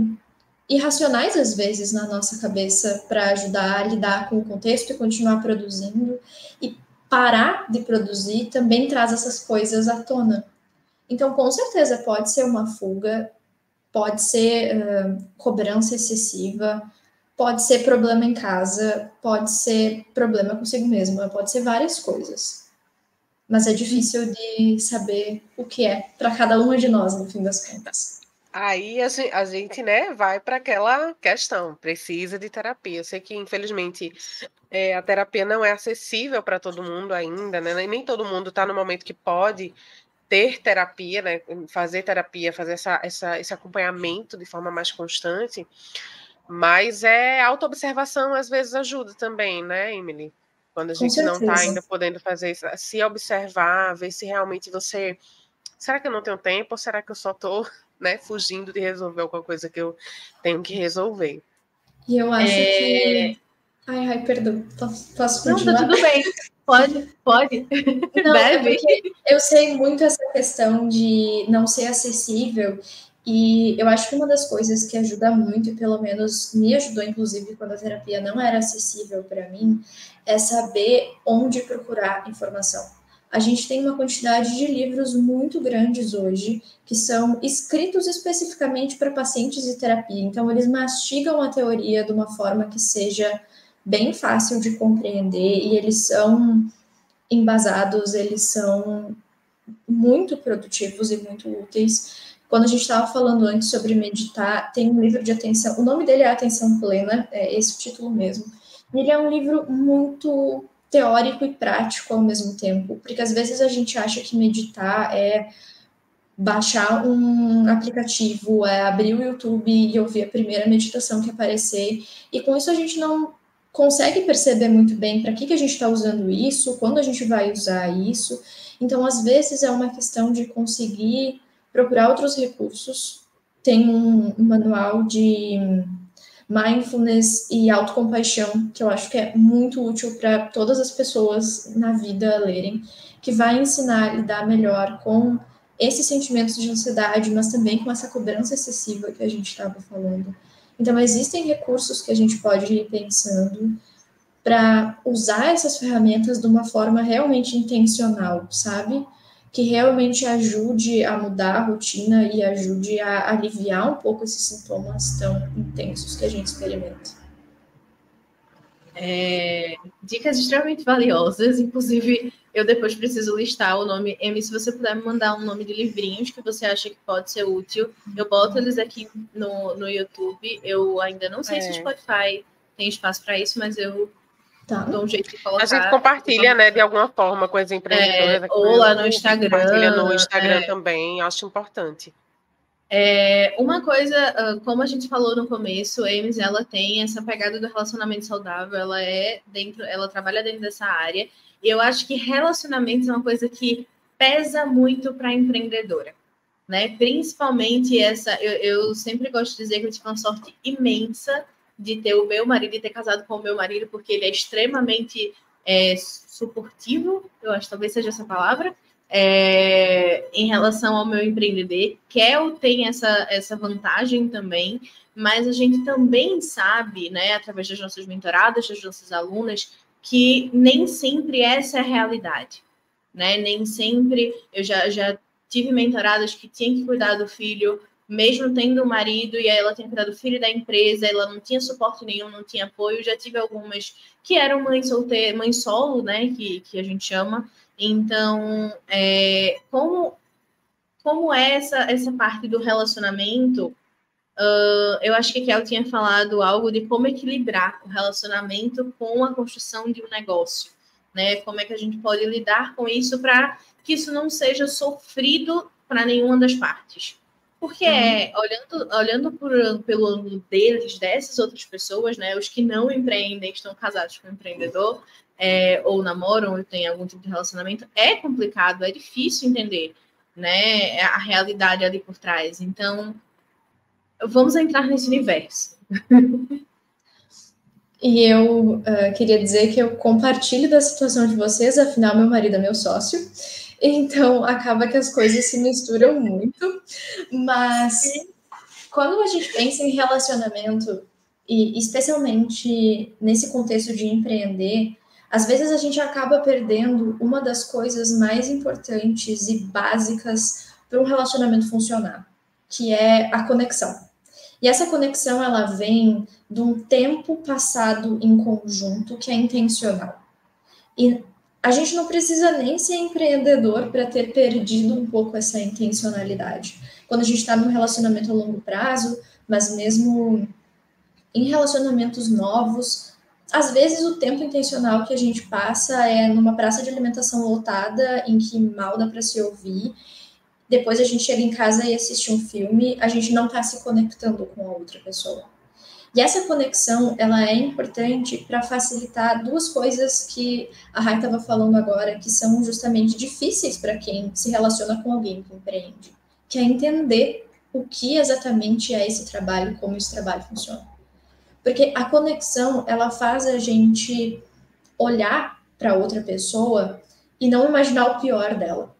irracionais às vezes na nossa cabeça para ajudar a lidar com o contexto e continuar produzindo. E parar de produzir também traz essas coisas à tona. Então, com certeza, pode ser uma fuga, pode ser cobrança excessiva, pode ser problema em casa, pode ser problema consigo mesma, pode ser várias coisas. Mas é difícil de saber o que é para cada uma de nós, no fim das contas. Aí a gente, né, vai para aquela questão, precisa de terapia. Eu sei que, infelizmente, a terapia não é acessível para todo mundo ainda, né? Nem todo mundo está no momento que pode ter terapia, né? Fazer terapia, fazer esse acompanhamento de forma mais constante. Mas autoobservação às vezes ajuda também, né, Emily? Quando a gente não está ainda podendo fazer isso, se observar, ver se realmente você... Será que eu não tenho tempo ou será que eu só estou, né, fugindo de resolver alguma coisa que eu tenho que resolver? E eu acho que... Ai, perdão. Posso continuar? Não, tá tudo bem. Pode. Não, é porque eu sei muito essa questão de não ser acessível e eu acho que uma das coisas que ajuda muito, e pelo menos me ajudou, inclusive, quando a terapia não era acessível para mim, é saber onde procurar informação. A gente tem uma quantidade de livros muito grandes hoje que são escritos especificamente para pacientes de terapia. Então, eles mastigam a teoria de uma forma que seja bem fácil de compreender e eles são embasados, eles são muito produtivos e muito úteis. Quando a gente estava falando antes sobre meditar, tem um livro de atenção, o nome dele é Atenção Plena, é esse o título mesmo. Ele é um livro muito teórico e prático ao mesmo tempo, porque às vezes a gente acha que meditar é baixar um aplicativo, é abrir o YouTube e ouvir a primeira meditação que aparecer, e com isso a gente não consegue perceber muito bem para que a gente está usando isso, quando a gente vai usar isso. Então, às vezes, é uma questão de conseguir procurar outros recursos. Tem um manual de mindfulness e autocompaixão, que eu acho que é muito útil para todas as pessoas na vida lerem, que vai ensinar a lidar melhor com esses sentimentos de ansiedade, mas também com essa cobrança excessiva que a gente estava falando. Então, existem recursos que a gente pode ir pensando para usar essas ferramentas de uma forma realmente intencional, sabe? Que realmente ajude a mudar a rotina e ajude a aliviar um pouco esses sintomas tão intensos que a gente experimenta. Dicas extremamente valiosas, inclusive eu depois preciso listar o nome. Amy, se você puder me mandar um nome de livrinhos que você acha que pode ser útil, eu boto eles aqui no YouTube. Eu ainda não sei se o Spotify tem espaço para isso, mas eu dou um jeito de colocar. A gente compartilha, né, de alguma forma com as empreendedoras. Ou lá no Instagram. Compartilha no Instagram também, acho importante. Uma coisa, como a gente falou no começo, a Ames, ela tem essa pegada do relacionamento saudável, ela trabalha dentro dessa área, e eu acho que relacionamentos é uma coisa que pesa muito para a empreendedora, né? Principalmente eu sempre gosto de dizer que eu tive uma sorte imensa de ter o meu marido e ter casado com o meu marido, porque ele é extremamente suportivo, eu acho que talvez seja essa palavra, em relação ao meu empreender. Kel tem essa vantagem também, mas a gente também sabe, né, através das nossas mentoradas, das nossas alunas, que nem sempre essa é a realidade, né? Nem sempre eu já tive mentoradas que tinham que cuidar do filho, mesmo tendo um marido, e aí ela tinha cuidado do filho da empresa, ela não tinha suporte nenhum, não tinha apoio. Já tive algumas que eram mãe solteira, mãe solo, né, que a gente chama. Então, como é essa parte do relacionamento, eu acho que a Kel tinha falado algo de como equilibrar o relacionamento com a construção de um negócio, né? Como é que a gente pode lidar com isso para que isso não seja sofrido para nenhuma das partes. Porque olhando pelo ângulo deles, dessas outras pessoas, né? Os que não empreendem, estão casados com um empreendedor, ou namoram, ou têm algum tipo de relacionamento, é complicado, é difícil entender, né? A realidade ali por trás. Então, vamos entrar nesse universo. E eu queria dizer que eu compartilho da situação de vocês, afinal, meu marido é meu sócio, então acaba que as coisas se misturam muito, mas quando a gente pensa em relacionamento, e especialmente nesse contexto de empreender, às vezes a gente acaba perdendo uma das coisas mais importantes e básicas para um relacionamento funcionar, que é a conexão. E essa conexão, ela vem de um tempo passado em conjunto que é intencional. E a gente não precisa nem ser empreendedor para ter perdido um pouco essa intencionalidade. Quando a gente está num relacionamento a longo prazo, mas mesmo em relacionamentos novos, às vezes o tempo intencional que a gente passa é numa praça de alimentação lotada, em que mal dá para se ouvir. Depois a gente chega em casa e assiste um filme, a gente não está se conectando com a outra pessoa. E essa conexão, ela é importante para facilitar duas coisas que a Rai estava falando agora, que são justamente difíceis para quem se relaciona com alguém que empreende, que é entender o que exatamente é esse trabalho, como esse trabalho funciona. Porque a conexão, ela faz a gente olhar para outra pessoa e não imaginar o pior dela.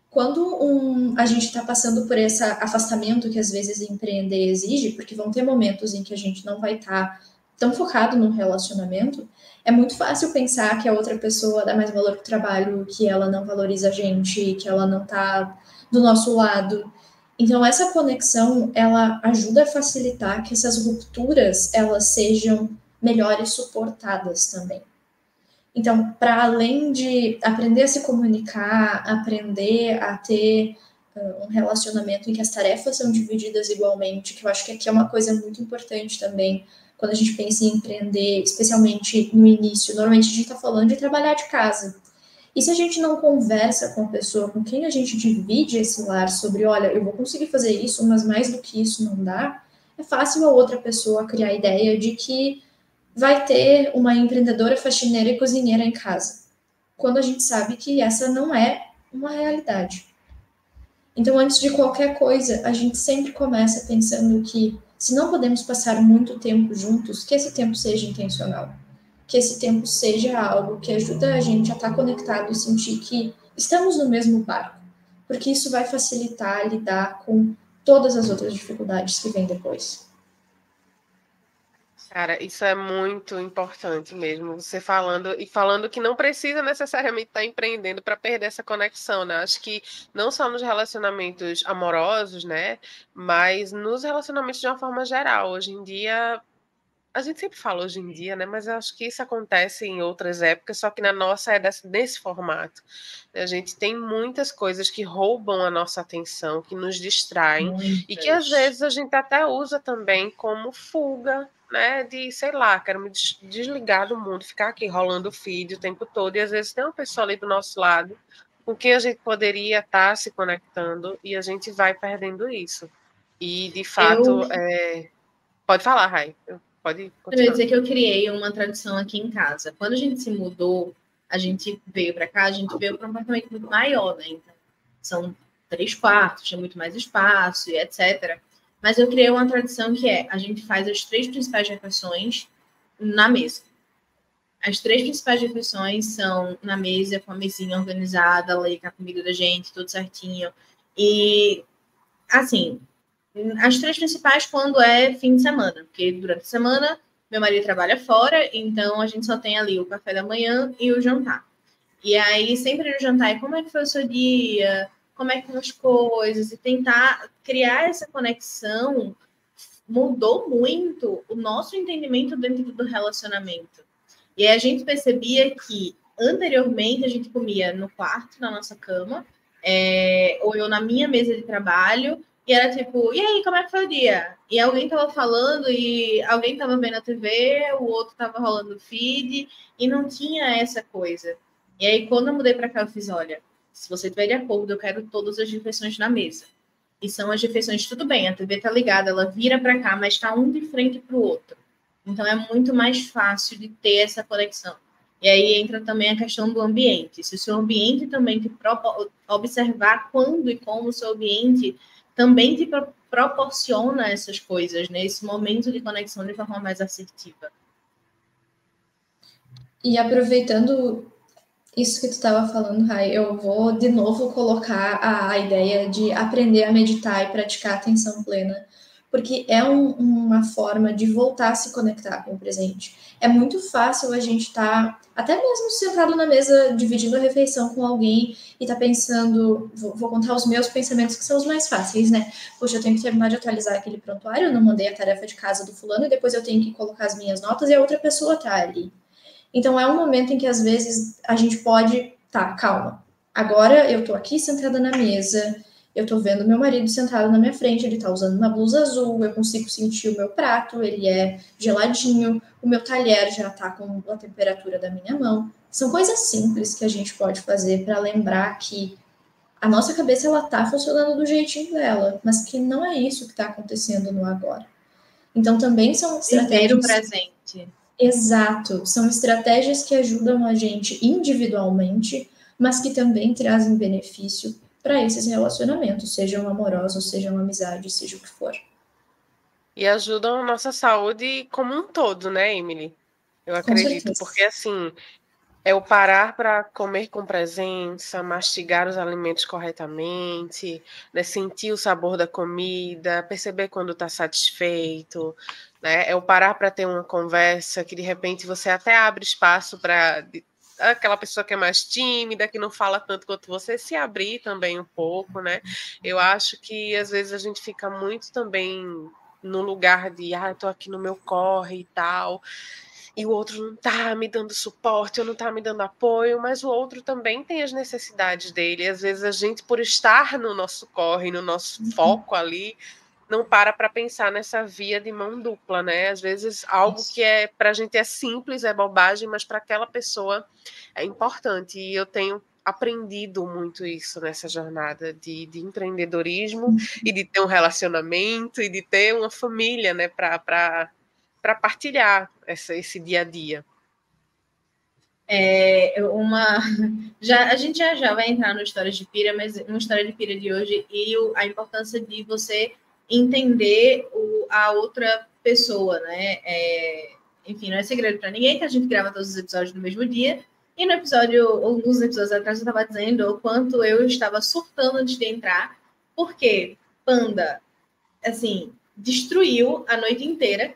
Quando a gente está passando por esse afastamento que às vezes empreender exige, porque vão ter momentos em que a gente não vai estar tão focado no relacionamento, é muito fácil pensar que a outra pessoa dá mais valor para o trabalho, que ela não valoriza a gente, que ela não está do nosso lado. Então, essa conexão, ela ajuda a facilitar que essas rupturas, elas sejam melhores suportadas também. Então, para além de aprender a se comunicar, aprender a ter um relacionamento em que as tarefas são divididas igualmente, que eu acho que aqui é uma coisa muito importante também, quando a gente pensa em empreender, especialmente no início. Normalmente a gente está falando de trabalhar de casa. E se a gente não conversa com a pessoa com quem a gente divide esse lar sobre, olha, eu vou conseguir fazer isso, mas mais do que isso não dá, é fácil a outra pessoa criar a ideia de que vai ter uma empreendedora faxineira e cozinheira em casa, quando a gente sabe que essa não é uma realidade. Então, antes de qualquer coisa, a gente sempre começa pensando que, se não podemos passar muito tempo juntos, que esse tempo seja intencional. Que esse tempo seja algo que ajuda a gente a estar conectado e sentir que estamos no mesmo barco. Porque isso vai facilitar lidar com todas as outras dificuldades que vêm depois. Cara, isso é muito importante mesmo. Você falando que não precisa necessariamente estar empreendendo para perder essa conexão, né? Acho que não só nos relacionamentos amorosos, né? Mas nos relacionamentos de uma forma geral. Hoje em dia, a gente sempre fala hoje em dia, né? Mas eu acho que isso acontece em outras épocas, só que na nossa é desse formato. A gente tem muitas coisas que roubam a nossa atenção, que nos distraem, e que às Muitas. vezes a gente até usa também como fuga, né? De, sei lá, quero me desligar do mundo, ficar aqui rolando o feed o tempo todo, e às vezes tem uma pessoa ali do nosso lado com quem a gente poderia estar se conectando, e a gente vai perdendo isso. E, de Eu, fato, pode falar, Rai. Pode eu ia continuar. dizer que eu criei uma tradição aqui em casa. Quando a gente se mudou, a gente veio para cá, a gente veio para um apartamento muito maior, né? Então, são 3 quartos, tinha muito mais espaço e etc. Mas eu criei uma tradição que é, a gente faz as 3 principais refeições na mesa. As 3 principais refeições são na mesa, com a mesinha organizada, ali com a comida da gente, tudo certinho. E, assim, as 3 principais quando é fim de semana, porque durante a semana meu marido trabalha fora, então a gente só tem ali o café da manhã e o jantar. E aí, sempre no jantar, é como é que foi o seu dia, como é que foram as coisas, e tentar criar essa conexão mudou muito o nosso entendimento dentro do relacionamento. E aí a gente percebia que anteriormente a gente comia no quarto, na nossa cama, ou eu na minha mesa de trabalho, e era tipo, e aí, como é que foi o dia? E alguém tava falando, e alguém tava vendo a TV, o outro tava rolando o feed, e não tinha essa coisa. E aí, quando eu mudei para cá, eu fiz, olha, se você estiver de acordo, eu quero todas as refeições na mesa. E são as refeições, tudo bem, a TV tá ligada, ela vira para cá, mas está um de frente para o outro. Então é muito mais fácil de ter essa conexão. E aí entra também a questão do ambiente. Se o seu ambiente também te observar quando e como o seu ambiente também te proporciona essas coisas, né? Esse momento de conexão de forma mais assertiva. E aproveitando isso que tu estava falando, Rai, eu vou de novo colocar a ideia de aprender a meditar e praticar atenção plena, porque é uma forma de voltar a se conectar com o presente. É muito fácil a gente estar, até mesmo sentado na mesa, dividindo a refeição com alguém e tá pensando, vou contar os meus pensamentos que são os mais fáceis, né? Poxa, eu tenho que terminar de atualizar aquele prontuário, eu não mandei a tarefa de casa do fulano e depois eu tenho que colocar as minhas notas e a outra pessoa tá ali. Então é um momento em que às vezes a gente pode, tá, calma. Agora eu tô aqui sentada na mesa, eu tô vendo meu marido sentado na minha frente, ele tá usando uma blusa azul, eu consigo sentir o meu prato, ele é geladinho, o meu talher já tá com a temperatura da minha mão. São coisas simples que a gente pode fazer para lembrar que a nossa cabeça ela tá funcionando do jeitinho dela, mas que não é isso que está acontecendo no agora. Então também são estratégias. Viver o presente. Exato, são estratégias que ajudam a gente individualmente, mas que também trazem benefício para esses relacionamentos, sejam amorosos, sejam amizades, seja o que for. E ajudam a nossa saúde como um todo, né, Emily? Eu acredito, porque assim, é o parar para comer com presença, mastigar os alimentos corretamente, né, sentir o sabor da comida, perceber quando está satisfeito, né? É o parar para ter uma conversa que de repente você até abre espaço para aquela pessoa que é mais tímida, que não fala tanto quanto você, se abrir também um pouco, né? Eu acho que às vezes a gente fica muito também no lugar de, eu tô aqui no meu corre e tal, e o outro não tá me dando suporte, ou não tá me dando apoio, mas o outro também tem as necessidades dele. E às vezes a gente, por estar no nosso corre, no nosso foco ali, não para pensar nessa via de mão dupla, né? Às vezes algo que é pra gente é simples, é bobagem, mas para aquela pessoa é importante. E eu tenho aprendido muito isso nessa jornada de empreendedorismo e de ter um relacionamento e de ter uma família, né, para partilhar esse dia a dia. A gente já vai entrar no História de Pira, mas uma História de Pira de hoje e a importância de você entender a outra pessoa, né? Enfim, não é segredo para ninguém que a gente grava todos os episódios no mesmo dia. E no episódio, alguns episódios atrás, eu estava dizendo o quanto eu estava surtando antes de entrar, porque Panda, assim, destruiu a noite inteira.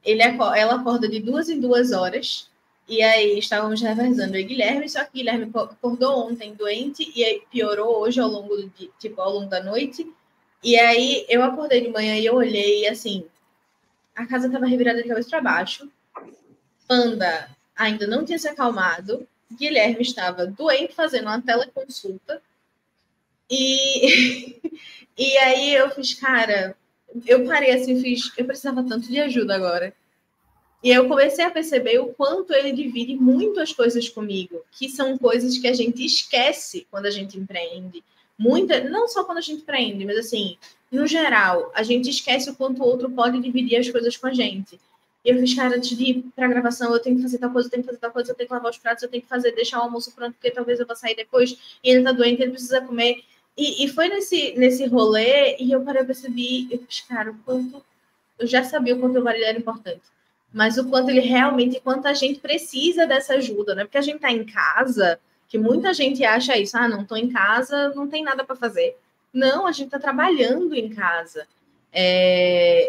ela acorda de 2 em 2 horas, e aí estávamos revezando o Guilherme, só que Guilherme acordou ontem doente, e aí piorou hoje ao longo da noite, e aí eu acordei de manhã e eu olhei, assim, a casa estava revirada de cabeça para baixo, Panda ainda não tinha se acalmado, Guilherme estava doente fazendo uma teleconsulta, e, e aí eu fiz, cara, eu parei assim, eu precisava tanto de ajuda agora. E eu comecei a perceber o quanto ele divide muito as coisas comigo, que são coisas que a gente esquece quando a gente empreende. Não só quando a gente empreende, mas assim, no geral, a gente esquece o quanto o outro pode dividir as coisas com a gente. E eu fiz, cara, antes de ir para a gravação, eu tenho que fazer tal coisa, eu tenho que fazer tal coisa, eu tenho que lavar os pratos, eu tenho que deixar o almoço pronto, porque talvez eu vá sair depois, e ele tá doente, ele precisa comer. E foi nesse rolê, e eu parei a perceber, eu fiz, cara, o quanto eu já sabia o quanto o marido era importante, mas o quanto ele realmente, quanto a gente precisa dessa ajuda, né? Porque a gente tá em casa, que muita gente acha isso, não tô em casa, não tem nada para fazer. Não, a gente tá trabalhando em casa.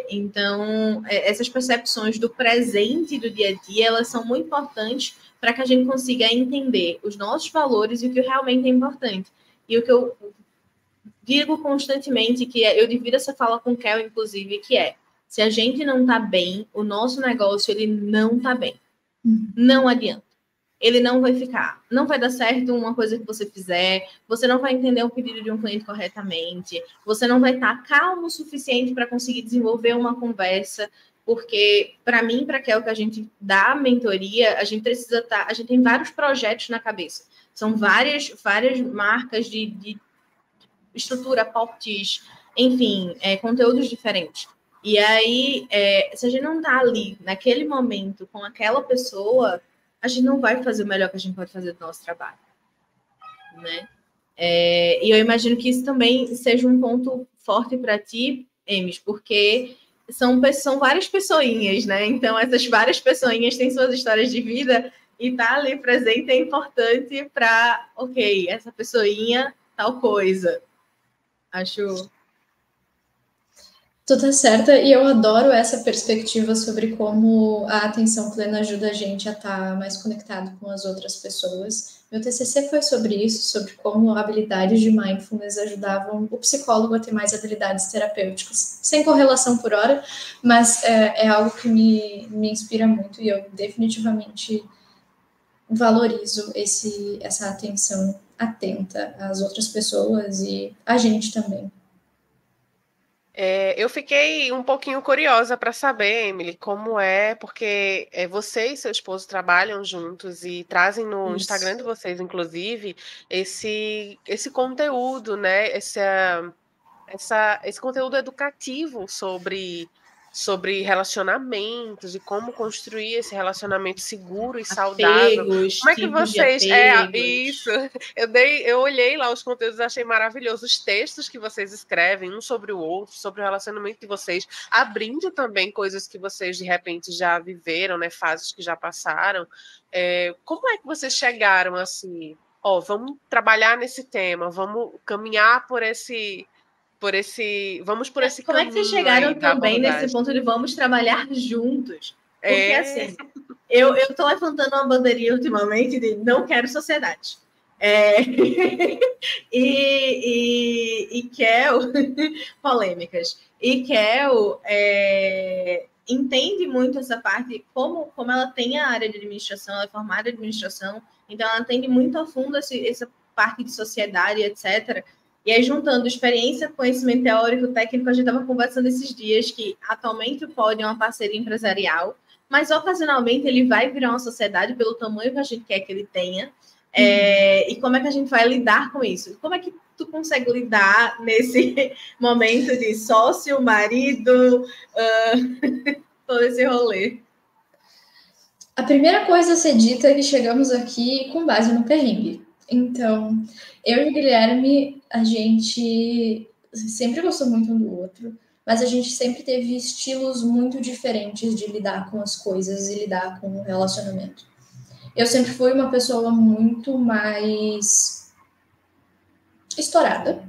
Então, essas percepções do presente do dia a dia, elas são muito importantes para que a gente consiga entender os nossos valores e o que realmente é importante. E o que eu digo constantemente, que eu divido essa fala com o Kel, inclusive, que é: se a gente não tá bem, o nosso negócio, ele não tá bem. Não adianta. Ele não vai ficar. Não vai dar certo uma coisa que você fizer, você não vai entender o pedido de um cliente corretamente, você não vai estar calmo o suficiente para conseguir desenvolver uma conversa, porque, para mim, para Kel, que a gente dá mentoria, a gente precisa estar... A gente tem vários projetos na cabeça. São várias marcas de estrutura, portes, enfim, conteúdos diferentes. E aí, se a gente não tá ali, naquele momento, com aquela pessoa, a gente não vai fazer o melhor que a gente pode fazer do nosso trabalho, né? E eu imagino que isso também seja um ponto forte para ti, Emes, porque são várias pessoinhas, né? Então, essas várias pessoinhas têm suas histórias de vida e tá ali presente é importante para, ok, essa pessoinha, tal coisa. Acho... Tu tá certa, e eu adoro essa perspectiva sobre como a atenção plena ajuda a gente a estar mais conectado com as outras pessoas. Meu TCC foi sobre isso, sobre como habilidades de mindfulness ajudavam o psicólogo a ter mais habilidades terapêuticas, sem correlação por hora, mas é algo que me inspira muito, e eu definitivamente valorizo essa atenção atenta às outras pessoas e a gente também. Eu fiquei um pouquinho curiosa para saber, Emily, como porque você e seu esposo trabalham juntos e trazem no Instagram de vocês, inclusive, esse conteúdo, né? Esse conteúdo educativo sobre relacionamentos e como construir esse relacionamento seguro e saudável. Apegos, Como é que tipos vocês... de apegos. Isso. Eu olhei lá os conteúdos, achei maravilhoso os textos que vocês escrevem, um sobre o outro, sobre o relacionamento de vocês, abrindo também coisas que vocês de repente já viveram, né, fases que já passaram. Como é que vocês chegaram assim, vamos trabalhar nesse tema, vamos caminhar vamos por esse Como caminho. Como é que vocês chegaram também nesse ponto de vamos trabalhar juntos? Porque assim, eu tô levantando uma bandeirinha ultimamente de não quero sociedade. E Kel, polêmicas. E Kel entende muito essa parte, como ela tem a área de administração, ela é formada em administração, então ela entende muito a fundo essa parte de sociedade, etc. E aí, juntando experiência, conhecimento teórico, técnico, a gente estava conversando esses dias que atualmente o Pod é uma parceria empresarial, mas ocasionalmente ele vai virar uma sociedade pelo tamanho que a gente quer que ele tenha. E como é que a gente vai lidar com isso? Como é que tu consegue lidar nesse momento de sócio, marido, todo esse rolê? A primeira coisa a ser dita é que chegamos aqui com base no perrengue. Então, eu e o Guilherme, a gente sempre gostou muito um do outro, mas a gente sempre teve estilos muito diferentes de lidar com as coisas e lidar com o relacionamento. Eu sempre fui uma pessoa muito mais estourada,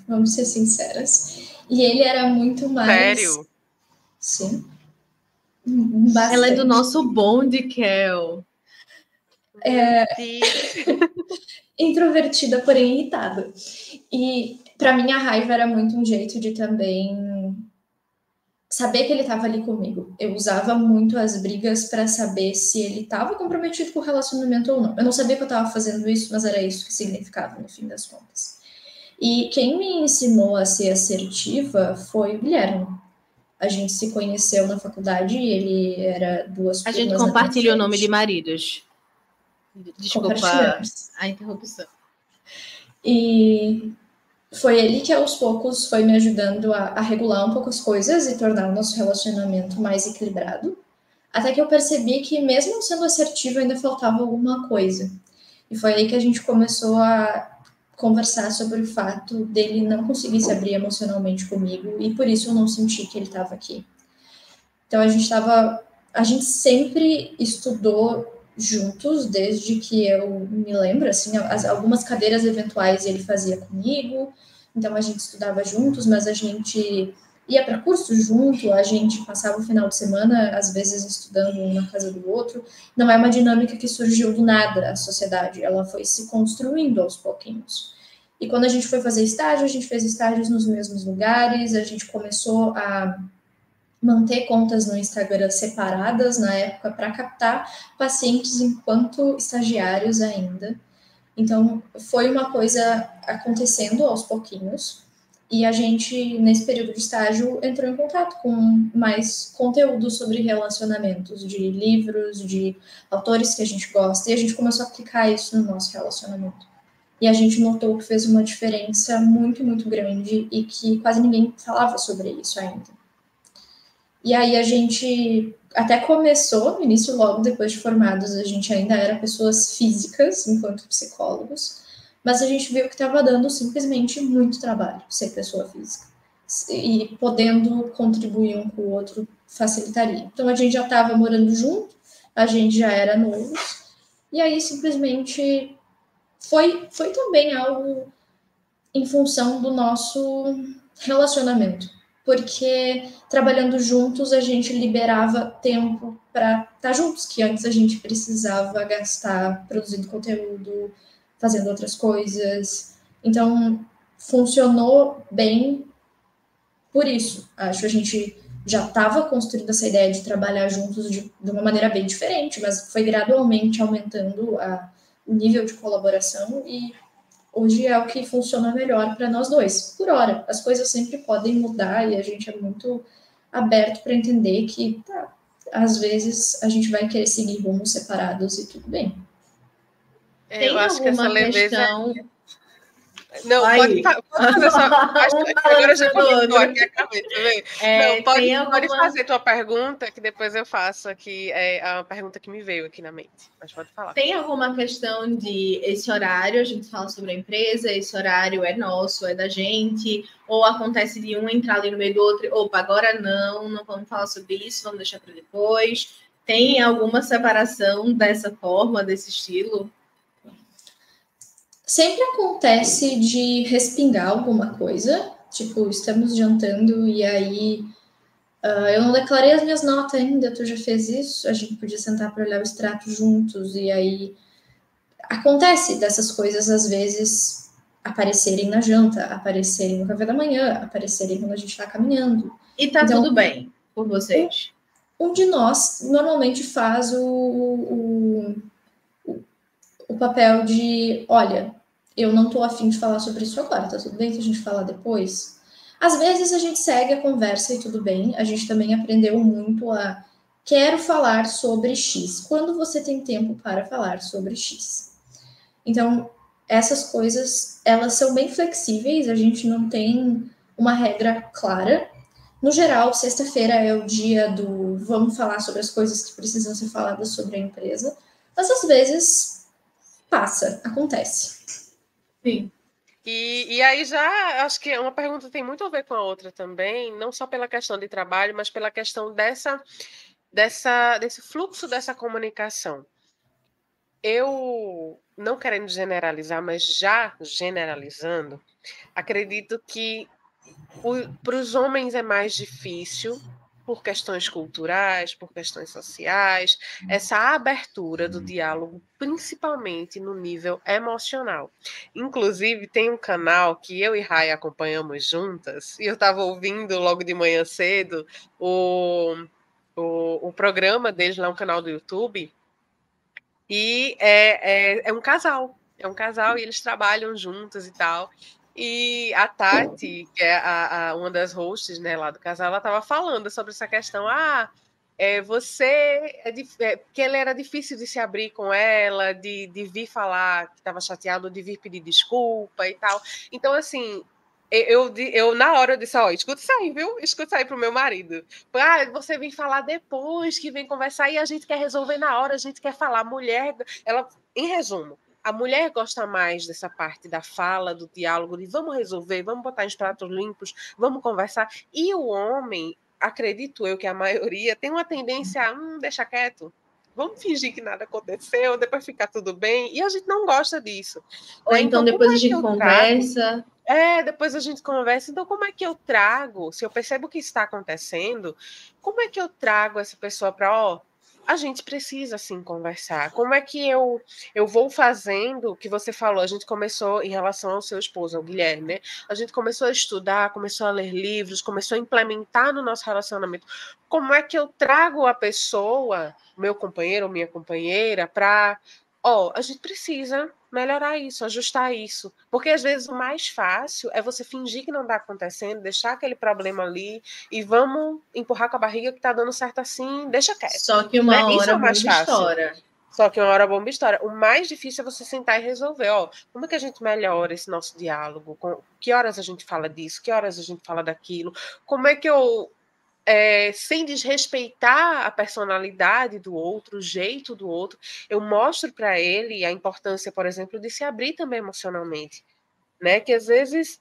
vamos ser sinceras, e ele era muito mais... Sério? Sim. Bastante. Ela é do nosso bonde, Kel. Introvertida, porém irritada. E para mim a raiva era muito um jeito de também saber que ele estava ali comigo. Eu usava muito as brigas para saber se ele estava comprometido com o relacionamento ou não. Eu não sabia que eu estava fazendo isso, mas era isso que significava no fim das contas. E quem me ensinou a ser assertiva foi o Guilherme. A gente se conheceu na faculdade e ele era 2 turmas. A gente compartilha o nome de maridos. Desculpa a interrupção. E foi ele que aos poucos foi me ajudando a regular um pouco as coisas e tornar o nosso relacionamento mais equilibrado. Até que eu percebi que mesmo sendo assertivo ainda faltava alguma coisa. E foi aí que a gente começou a conversar sobre o fato dele não conseguir se abrir emocionalmente comigo e por isso eu não senti que ele estava aqui. Então a gente sempre estudou juntos desde que eu me lembro, assim, algumas cadeiras eventuais ele fazia comigo, então a gente estudava juntos, mas a gente ia para curso junto, a gente passava o final de semana, às vezes estudando um na casa do outro. Não é uma dinâmica que surgiu do nada, a sociedade, ela foi se construindo aos pouquinhos. E quando a gente foi fazer estágio, a gente fez estágios nos mesmos lugares, a gente começou a manter contas no Instagram separadas na época para captar pacientes enquanto estagiários ainda. Então, foi uma coisa acontecendo aos pouquinhos e a gente, nesse período de estágio, entrou em contato com mais conteúdo sobre relacionamentos, de livros, de autores que a gente gosta, e a gente começou a aplicar isso no nosso relacionamento. E a gente notou que fez uma diferença muito, muito grande e que quase ninguém falava sobre isso ainda. E aí a gente até começou, no início, logo depois de formados, a gente ainda era pessoas físicas, enquanto psicólogos, mas a gente viu que estava dando simplesmente muito trabalho ser pessoa física. E podendo contribuir um com o outro facilitaria. Então a gente já estava morando junto, a gente já era noivos, e aí simplesmente foi também algo em função do nosso relacionamento. Porque trabalhando juntos a gente liberava tempo para estar juntos, que antes a gente precisava gastar produzindo conteúdo, fazendo outras coisas. Então, funcionou bem por isso. Acho que a gente já estava construindo essa ideia de trabalhar juntos de uma maneira bem diferente, mas foi gradualmente aumentando o nível de colaboração e hoje é o que funciona melhor para nós dois. Por hora, as coisas sempre podem mudar e a gente é muito aberto para entender que, às vezes, a gente vai querer seguir rumos separados e tudo bem. Eu acho que essa leveza... Não, pode fazer só. Agora já começou aqui a cabeça, vem. Não, pode fazer tua pergunta, que depois eu faço aqui a pergunta que me veio aqui na mente. Mas pode falar. Tem alguma questão de esse horário, a gente fala sobre a empresa, esse horário é nosso, é da gente, ou acontece de um entrar ali no meio do outro, opa, agora não vamos falar sobre isso, vamos deixar para depois. Tem alguma separação dessa forma, desse estilo? Sempre acontece de respingar alguma coisa, tipo, estamos jantando e aí eu não declarei as minhas notas ainda, tu já fez isso? A gente podia sentar para olhar o extrato juntos e aí acontece dessas coisas às vezes aparecerem na janta, aparecerem no café da manhã, aparecerem quando a gente está caminhando. E tá então, tudo bem por vocês? Um de nós normalmente faz o papel de, olha, eu não tô afim de falar sobre isso agora, tá tudo bem se a gente falar depois? Às vezes a gente segue a conversa e tudo bem, a gente também aprendeu muito a quero falar sobre X, quando você tem tempo para falar sobre X. Então, essas coisas, elas são bem flexíveis, a gente não tem uma regra clara. No geral, sexta-feira é o dia do vamos falar sobre as coisas que precisam ser faladas sobre a empresa, mas às vezes passa, acontece. Sim. E aí já acho que uma pergunta tem muito a ver com a outra também, não só pela questão de trabalho, mas pela questão desse fluxo dessa comunicação. Eu, não querendo generalizar, mas já generalizando, acredito que para os homens é mais difícil por questões culturais, por questões sociais, essa abertura do diálogo, principalmente no nível emocional. Inclusive, tem um canal que eu e Rai acompanhamos juntas, e eu estava ouvindo logo de manhã cedo o programa deles lá, um canal do YouTube, e é um casal. É um casal e eles trabalham juntos e tal. E a Tati, que é uma das hosts, né, lá do casal, ela estava falando sobre essa questão. Porque ele era difícil de se abrir com ela, de vir falar que estava chateado, de vir pedir desculpa e tal. Então, assim, eu na hora eu disse, escuta isso aí, viu? Escuta isso aí pro meu marido. Você vem falar depois, que vem conversar, e a gente quer resolver na hora, a gente quer falar. Mulher, ela, em resumo, a mulher gosta mais dessa parte da fala, do diálogo, de vamos resolver, vamos botar os pratos limpos, vamos conversar. E o homem, acredito eu que a maioria, tem uma tendência a deixa quieto. Vamos fingir que nada aconteceu, depois ficar tudo bem. E a gente não gosta disso. Ou né? Então depois a gente conversa. Depois a gente conversa. Então, como é que eu trago, se eu percebo que está acontecendo, como é que eu trago essa pessoa para, a gente precisa, sim, conversar. Como é que eu vou fazendo o que você falou? A gente começou em relação ao seu esposo, ao Guilherme, né? A gente começou a estudar, começou a ler livros, começou a implementar no nosso relacionamento. Como é que eu trago a pessoa, meu companheiro ou minha companheira, para... a gente precisa melhorar isso, ajustar isso. Porque, às vezes, o mais fácil é você fingir que não está acontecendo, deixar aquele problema ali e vamos empurrar com a barriga que está dando certo assim, deixa quieto. Só que uma hora a bomba estoura. Só que uma hora a bomba estoura. O mais difícil é você sentar e resolver. Como é que a gente melhora esse nosso diálogo? Que horas a gente fala disso? Que horas a gente fala daquilo? Como é que eu... sem desrespeitar a personalidade do outro, o jeito do outro, eu mostro para ele a importância, por exemplo, de se abrir também emocionalmente, né? Que às vezes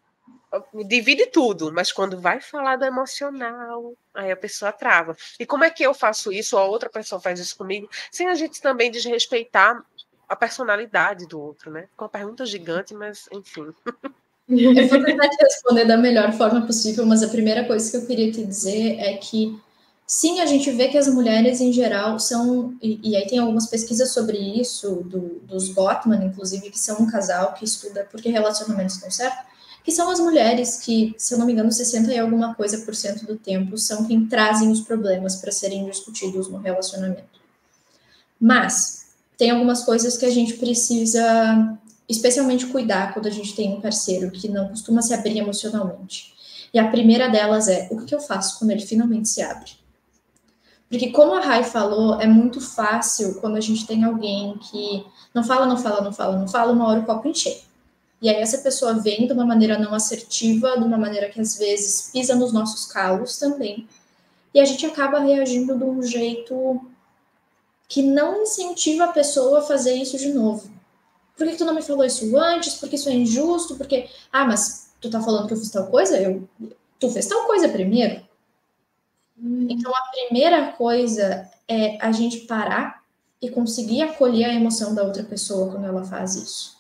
divide tudo, mas quando vai falar do emocional, aí a pessoa trava. E como é que eu faço isso, ou a outra pessoa faz isso comigo, sem a gente também desrespeitar a personalidade do outro, né? Com uma pergunta gigante, mas enfim. Eu vou tentar te responder da melhor forma possível, mas a primeira coisa que eu queria te dizer é que, sim, a gente vê que as mulheres em geral são, e aí tem algumas pesquisas sobre isso, dos Gottman, inclusive, que são um casal que estuda por que relacionamentos estão certos, que são as mulheres que, se eu não me engano, 60 e alguma coisa por cento do tempo são quem trazem os problemas para serem discutidos no relacionamento. Mas tem algumas coisas que a gente precisa especialmente cuidar quando a gente tem um parceiro que não costuma se abrir emocionalmente. E a primeira delas é, o que eu faço quando ele finalmente se abre? Porque como a Rai falou, é muito fácil quando a gente tem alguém que não fala, uma hora o copo enche. E aí essa pessoa vem de uma maneira não assertiva, de uma maneira que às vezes pisa nos nossos calos também. E a gente acaba reagindo de um jeito que não incentiva a pessoa a fazer isso de novo. Por que tu não me falou isso antes? Porque isso é injusto? Porque, mas tu tá falando que eu fiz tal coisa? Tu fez tal coisa primeiro? Então, a primeira coisa é a gente parar e conseguir acolher a emoção da outra pessoa quando ela faz isso.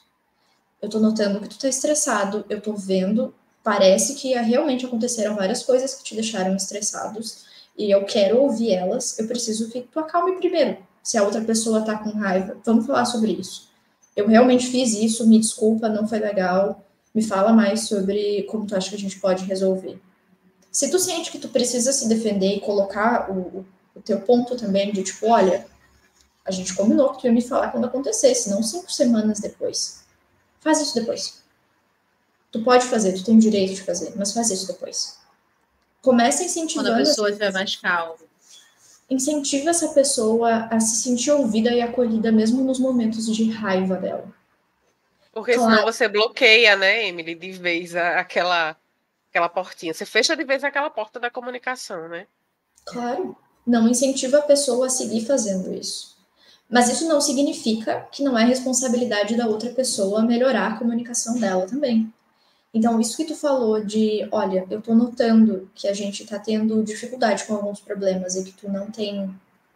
Eu tô notando que tu tá estressado, eu tô vendo, parece que realmente aconteceram várias coisas que te deixaram estressados, e eu quero ouvir elas, eu preciso que tu acalme primeiro. Se a outra pessoa tá com raiva, vamos falar sobre isso. Eu realmente fiz isso, me desculpa, não foi legal, me fala mais sobre como tu acha que a gente pode resolver. Se tu sente que tu precisa se defender e colocar o teu ponto também de tipo, olha, a gente combinou que tu ia me falar quando acontecesse, não 5 semanas depois. Faz isso depois. Tu pode fazer, tu tem o direito de fazer, mas faz isso depois. Começa incentivando... Quando a pessoa estiver mais calma. Incentiva essa pessoa a se sentir ouvida e acolhida mesmo nos momentos de raiva dela. Porque senão você bloqueia, né, Emily, de vez aquela portinha. Você fecha de vez aquela porta da comunicação, né? Claro. Não incentiva a pessoa a seguir fazendo isso. Mas isso não significa que não é responsabilidade da outra pessoa melhorar a comunicação dela também. Então, isso que tu falou de, olha, eu tô notando que a gente tá tendo dificuldade com alguns problemas e que tu não tem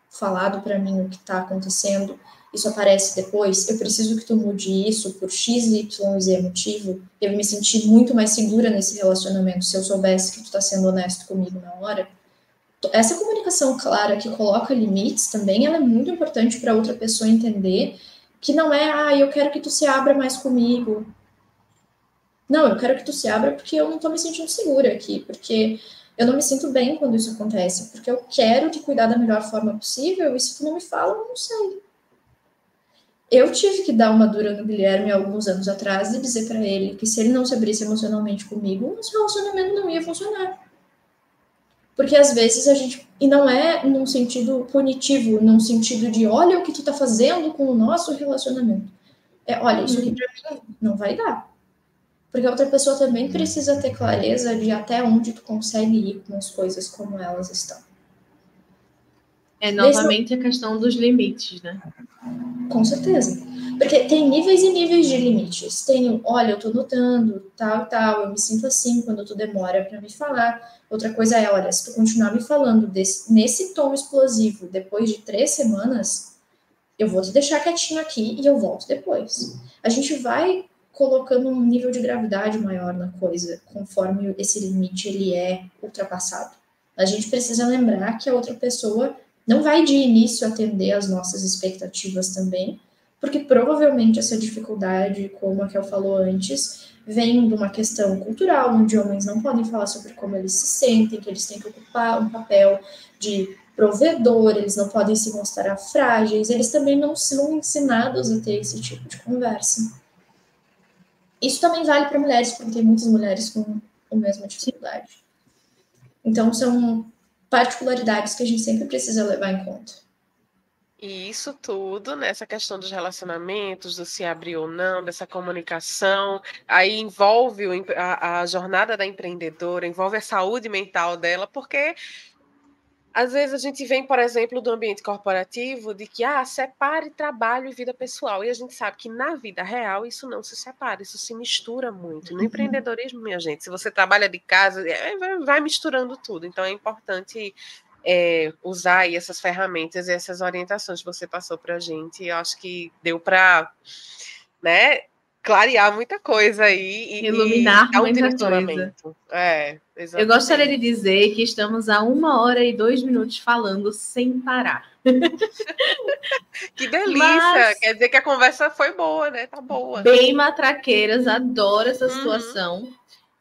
falado para mim o que tá acontecendo, isso aparece depois, eu preciso que tu mude isso por X, Y, Z motivo, eu me senti muito mais segura nesse relacionamento se eu soubesse que tu tá sendo honesto comigo na hora. essa comunicação clara que coloca limites também, ela é muito importante para outra pessoa entender que não é, eu quero que tu se abra mais comigo. Não, eu quero que tu se abra porque eu não estou me sentindo segura aqui, porque eu não me sinto bem quando isso acontece, porque eu quero te cuidar da melhor forma possível, e se tu não me fala, eu não sei. Eu tive que dar uma dura no Guilherme alguns anos atrás e dizer para ele que se ele não se abrisse emocionalmente comigo, o nosso relacionamento não ia funcionar. Porque às vezes a gente... E não é num sentido punitivo, num sentido de olha o que tu tá fazendo com o nosso relacionamento. É, olha, isso aqui pra mim não vai dar. Porque a outra pessoa também precisa ter clareza de até onde tu consegue ir com as coisas como elas estão. É novamente a questão dos limites, né? Com certeza. Porque tem níveis e níveis de limites. Tem, olha, eu tô notando, tal e tal, eu me sinto assim quando tu demora pra me falar. Outra coisa é, olha, se tu continuar me falando nesse tom explosivo depois de 3 semanas, eu vou te deixar quietinho aqui e eu volto depois. A gente vai colocando um nível de gravidade maior na coisa, conforme esse limite ele é ultrapassado. A gente precisa lembrar que a outra pessoa não vai de início atender às nossas expectativas também, porque provavelmente essa dificuldade, como a Kel falou antes, vem de uma questão cultural, onde homens não podem falar sobre como eles se sentem, que eles têm que ocupar um papel de provedor, eles não podem se mostrar frágeis, eles também não são ensinados a ter esse tipo de conversa. Isso também vale para mulheres, porque tem muitas mulheres com a mesma dificuldade. Então, são particularidades que a gente sempre precisa levar em conta. E isso tudo, nessa questão dos relacionamentos, do se abrir ou não, dessa comunicação, aí envolve a jornada da empreendedora, envolve a saúde mental dela, porque às vezes a gente vem, por exemplo, do ambiente corporativo, de que separe trabalho e vida pessoal. E a gente sabe que na vida real isso não se separa, isso se mistura muito. No empreendedorismo, minha gente, se você trabalha de casa, vai misturando tudo. Então é importante usar aí essas ferramentas e essas orientações que você passou para a gente. Eu acho que deu para, né, clarear muita coisa aí e iluminar dar um muita direcionamento. Coisa. Eu gostaria de dizer que estamos a 1h02 falando sem parar. Que delícia! Quer dizer que a conversa foi boa, né? Tá boa. Bem matraqueiras, adoro essa situação.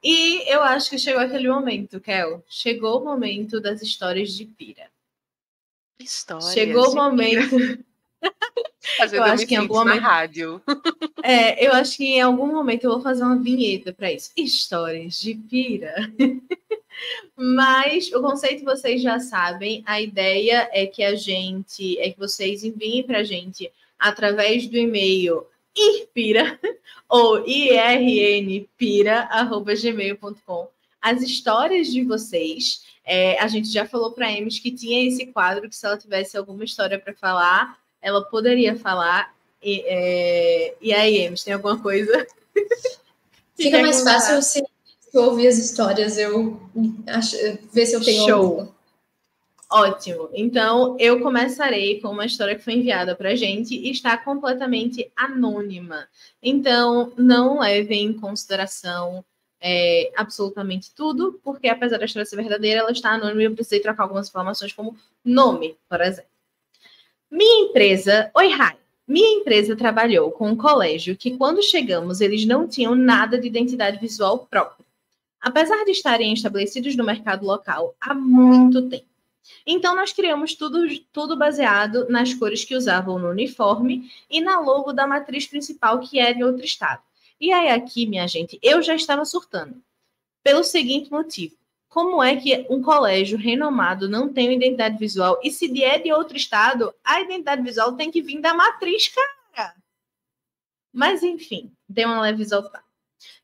E eu acho que chegou aquele momento, Kel. Chegou o momento das histórias de pira. Histórias chegou o momento. Eu acho que em algum momento. Na rádio. Eu acho que em algum momento eu vou fazer uma vinheta para isso. Histórias de pira. Mas o conceito vocês já sabem. A ideia é que vocês enviem para a gente através do e-mail irpira ou irnpira@gmail.com as histórias de vocês. A gente já falou para a Emes que tinha esse quadro que se ela tivesse alguma história para falar, ela poderia falar. E aí, Emes, tem alguma coisa? Fica mais fácil se eu ouvir as histórias, ver se eu tenho alguma. Ótimo. Então, eu começarei com uma história que foi enviada para a gente e está completamente anônima. Então, não levem em consideração absolutamente tudo, porque apesar da história ser verdadeira, ela está anônima e eu precisei trocar algumas informações, como nome, por exemplo. Oi, Rai. Minha empresa trabalhou com um colégio que, quando chegamos, eles não tinham nada de identidade visual própria, apesar de estarem estabelecidos no mercado local há muito tempo. Então, nós criamos tudo baseado nas cores que usavam no uniforme e na logo da matriz principal, que era em outro estado. E aí, aqui, minha gente, eu já estava surtando. Pelo seguinte motivo. Como é que um colégio renomado não tem uma identidade visual? E se é de outro estado, a identidade visual tem que vir da matriz, cara. Mas, enfim, deu uma leve exaltada.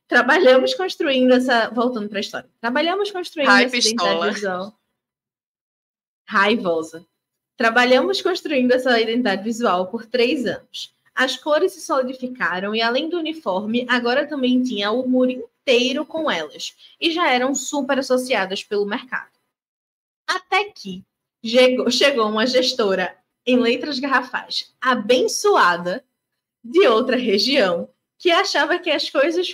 Trabalhamos construindo essa... Voltando para a história. Trabalhamos construindo essa identidade visual. Raivosa. Trabalhamos construindo essa identidade visual por 3 anos. As cores se solidificaram e, além do uniforme, agora também tinha o muro inteiro com elas. E já eram super associadas pelo mercado. Até que chegou uma gestora em letras garrafais, abençoada, de outra região, que achava que as coisas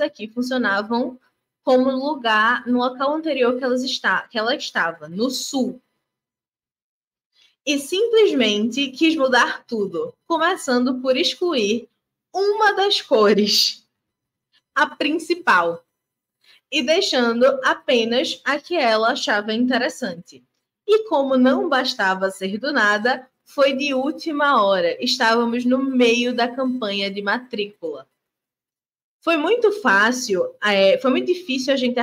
aqui funcionavam como lugar no local anterior que ela estava, no sul. E simplesmente quis mudar tudo, começando por excluir uma das cores, a principal, e deixando apenas a que ela achava interessante. E como não bastava ser do nada, foi de última hora. Estávamos no meio da campanha de matrícula. Foi muito fácil, foi muito difícil a gente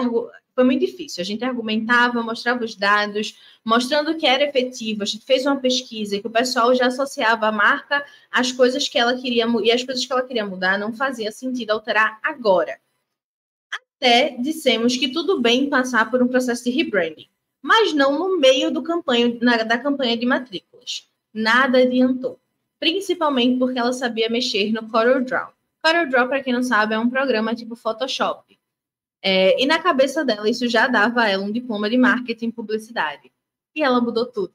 argumentava, mostrava os dados, mostrando que era efetivo. A gente fez uma pesquisa que o pessoal já associava a marca às coisas que ela queria e as coisas que ela queria mudar não fazia sentido alterar agora. Até dissemos que tudo bem passar por um processo de rebranding, mas não no meio da campanha de matrículas. Nada adiantou, principalmente porque ela sabia mexer no CorelDRAW. CorelDRAW, para quem não sabe, é um programa tipo Photoshop. E na cabeça dela, isso já dava a ela um diploma de marketing e publicidade. E ela mudou tudo.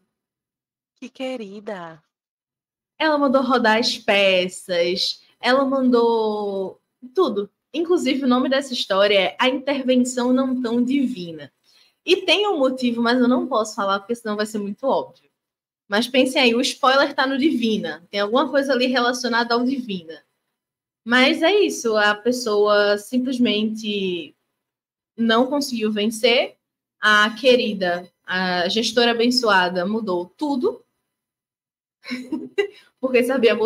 Que querida! Ela mandou rodar as peças, ela mandou tudo. Inclusive, o nome dessa história é A Intervenção Não Tão Divina. E tem um motivo, mas eu não posso falar, porque senão vai ser muito óbvio. Mas pensem aí, o spoiler tá no Divina. Tem alguma coisa ali relacionada ao Divina. Mas é isso, a pessoa simplesmente não conseguiu vencer. A querida, a gestora abençoada, mudou tudo. Porque sabia,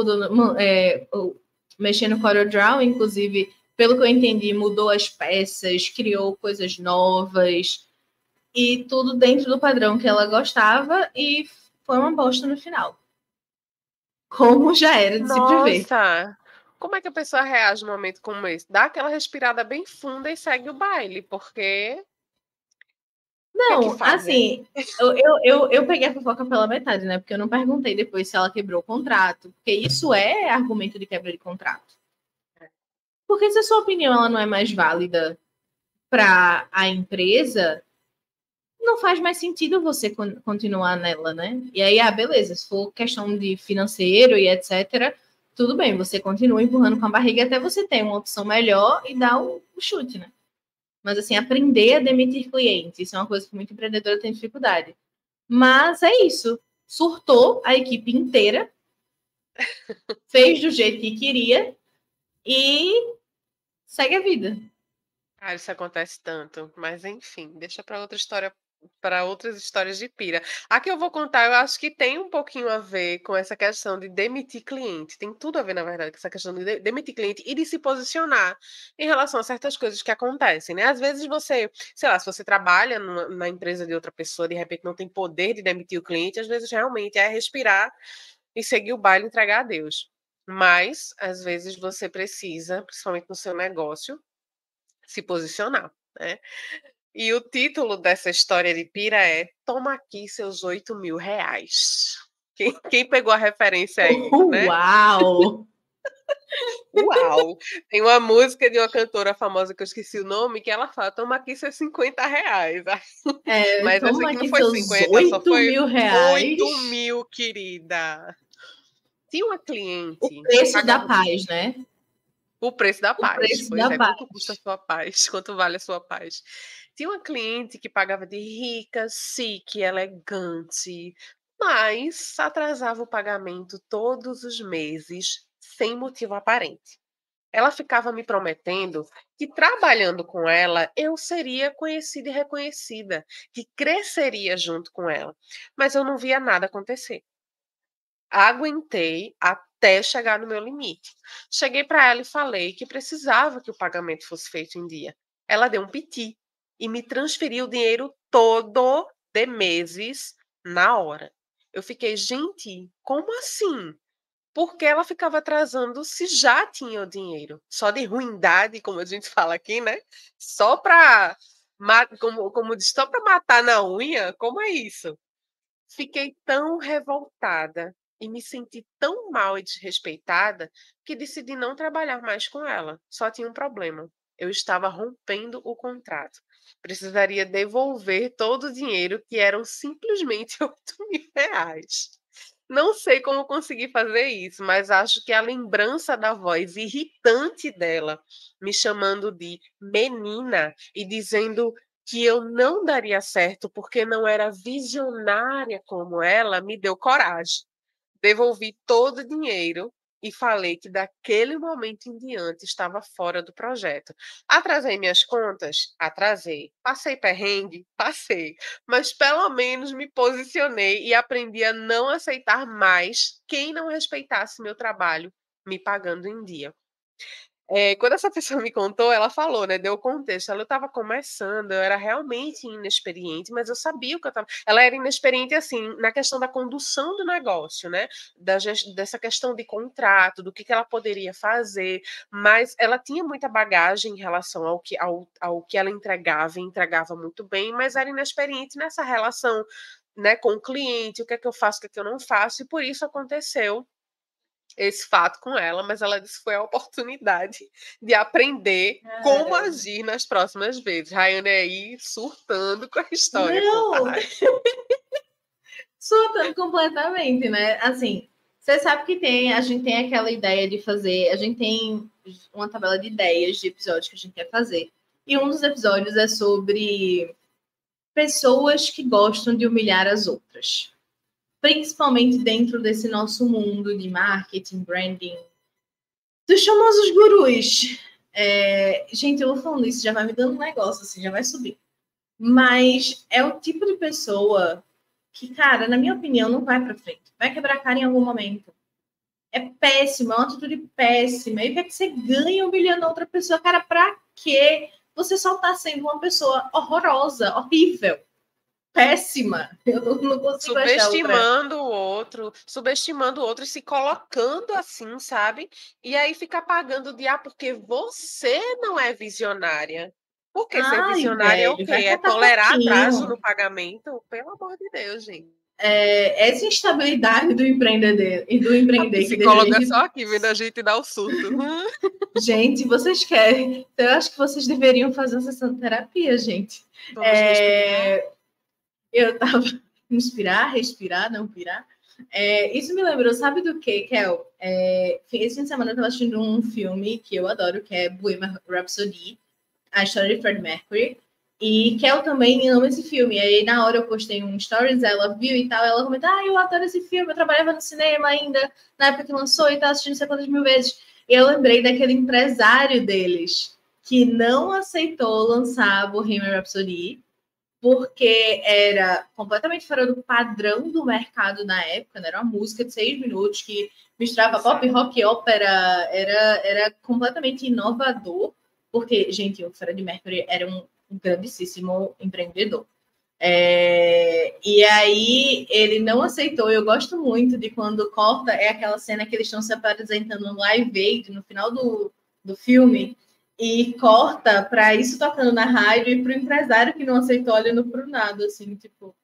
mexendo no CorelDRAW, inclusive, pelo que eu entendi, mudou as peças, criou coisas novas e tudo dentro do padrão que ela gostava e foi uma bosta no final. Como já era de se prever. Nossa! Como é que a pessoa reage num momento como esse? Dá aquela respirada bem funda e segue o baile, porque Não, faz, né? assim, eu peguei a fofoca pela metade, né? Porque eu não perguntei depois se ela quebrou o contrato, porque isso é argumento de quebra de contrato. Porque se a sua opinião ela não é mais válida para a empresa, não faz mais sentido você continuar nela, né? E aí, beleza, se for questão de financeiro e etc., tudo bem, você continua empurrando com a barriga até você ter uma opção melhor e dar o chute, né? Mas, assim, aprender a demitir clientes, isso é uma coisa que muito empreendedora tem dificuldade. Mas é isso. Surtou a equipe inteira, fez do jeito que queria e segue a vida. Isso acontece tanto, mas enfim, deixa para outra história, para outras histórias de pira. A que eu vou contar, eu acho que tem um pouquinho a ver com essa questão de demitir cliente. Tem tudo a ver, na verdade, com essa questão de demitir cliente e de se posicionar em relação a certas coisas que acontecem, né? Às vezes você, sei lá, se você trabalha na empresa de outra pessoa, de repente não tem poder de demitir o cliente, às vezes realmente é respirar e seguir o baile e entregar a Deus. Mas, às vezes, você precisa, principalmente no seu negócio, se posicionar, né? E o título dessa história de pira é Toma aqui seus R$ 8.000. Quem pegou a referência aí, né? Uau! Uau! Tem uma música de uma cantora famosa que eu esqueci o nome, que ela fala, toma aqui seus R$ 50. Mas essa Toma aqui não aqui foi seus 50, só 8 foi mil reais. 8.000, querida. Tinha uma cliente O preço que pagava da paz, né? o preço da paz. Preço Pois da é, paz. quanto custa a sua paz? Quanto vale a sua paz? Tinha uma cliente que pagava de rica, chique, elegante, mas atrasava o pagamento todos os meses, sem motivo aparente. Ela ficava me prometendo que trabalhando com ela eu seria conhecida e reconhecida, que cresceria junto com ela, mas eu não via nada acontecer. Aguentei até chegar no meu limite. Cheguei para ela e falei que precisava que o pagamento fosse feito em dia. Ela deu um piti e me transferiu o dinheiro todo de meses na hora. Eu fiquei, gente, como assim? Porque ela ficava atrasando se já tinha o dinheiro. Só de ruindade, como a gente fala aqui, né? Só para, como diz, só para matar na unha? Como é isso? Fiquei tão revoltada e me senti tão mal e desrespeitada que decidi não trabalhar mais com ela. Só tinha um problema. Eu estava rompendo o contrato. Precisaria devolver todo o dinheiro, que eram simplesmente R$ 8.000. Não sei como consegui fazer isso, mas acho que a lembrança da voz irritante dela, me chamando de menina e dizendo que eu não daria certo porque não era visionária como ela, me deu coragem. Devolvi todo o dinheiro e falei que daquele momento em diante estava fora do projeto. Atrasei minhas contas? Atrasei. Passei perrengue? Passei. Mas pelo menos me posicionei e aprendi a não aceitar mais quem não respeitasse meu trabalho, me pagando em dia. Quando essa pessoa me contou, ela falou, né, deu o contexto, ela estava começando, eu era realmente inexperiente, mas eu sabia o que eu estava ela era inexperiente, assim, na questão da condução do negócio, né, dessa questão de contrato, do que ela poderia fazer, mas ela tinha muita bagagem em relação ao que ela entregava, e entregava muito bem, mas era inexperiente nessa relação, né, com o cliente, o que é que eu faço, o que é que eu não faço, e por isso aconteceu esse fato com ela, mas ela disse que foi a oportunidade de aprender como agir nas próximas vezes. Rayane aí surtando com a história. Não! Surtando completamente, né? Assim, você sabe que a gente tem aquela ideia de fazer, a gente tem uma tabela de ideias de episódios que a gente quer fazer. E um dos episódios é sobre pessoas que gostam de humilhar as outras. Principalmente dentro desse nosso mundo de marketing, branding, dos famosos gurus. Gente, eu vou falando isso, já vai me dando um negócio, assim, já vai subir. Mas é o tipo de pessoa que, cara, na minha opinião, não vai para frente. Vai quebrar a cara em algum momento. É péssimo, é uma atitude péssima. E o que é que você ganha humilhando a outra pessoa? Cara, pra quê? Você só tá sendo uma pessoa horrorosa, horrível, péssima. Eu não consigo achar subestimando o outro e se colocando assim, sabe? E aí fica pagando de porque você não é visionária. Porque ser visionária é o quê? É tolerar atraso no pagamento? Pelo amor de Deus, gente. Essa instabilidade do empreender e do empreender. A psicóloga é só aqui vendo a gente dar o surto. Gente, vocês querem? Eu acho que vocês deveriam fazer uma sessão de terapia, gente. Eu tava inspirar, respirar, não pirar. Isso me lembrou, sabe do que, Kel? Esse fim de semana eu tava assistindo um filme que eu adoro, que é Bohemian Rhapsody, a história de Freddie Mercury. E Kel também ama esse filme. E aí, na hora, eu postei um stories, ela viu e tal. Ela comentou: eu adoro esse filme. Eu trabalhava no cinema ainda, na época que lançou, e tava assistindo não sei quantas mil vezes. E eu lembrei daquele empresário deles que não aceitou lançar Bohemian Rhapsody porque era completamente fora do padrão do mercado na época, né? Era uma música de 6 minutos que misturava pop, rock e ópera. Era completamente inovador, porque, gente, o Freddie Mercury era um grandíssimo empreendedor. E aí ele não aceitou. Eu gosto muito de quando corta, aquela cena que eles estão se apresentando no Live Aid no final do filme, e corta para isso tocando na rádio e para o empresário que não aceitou olhando para o nada, assim, tipo,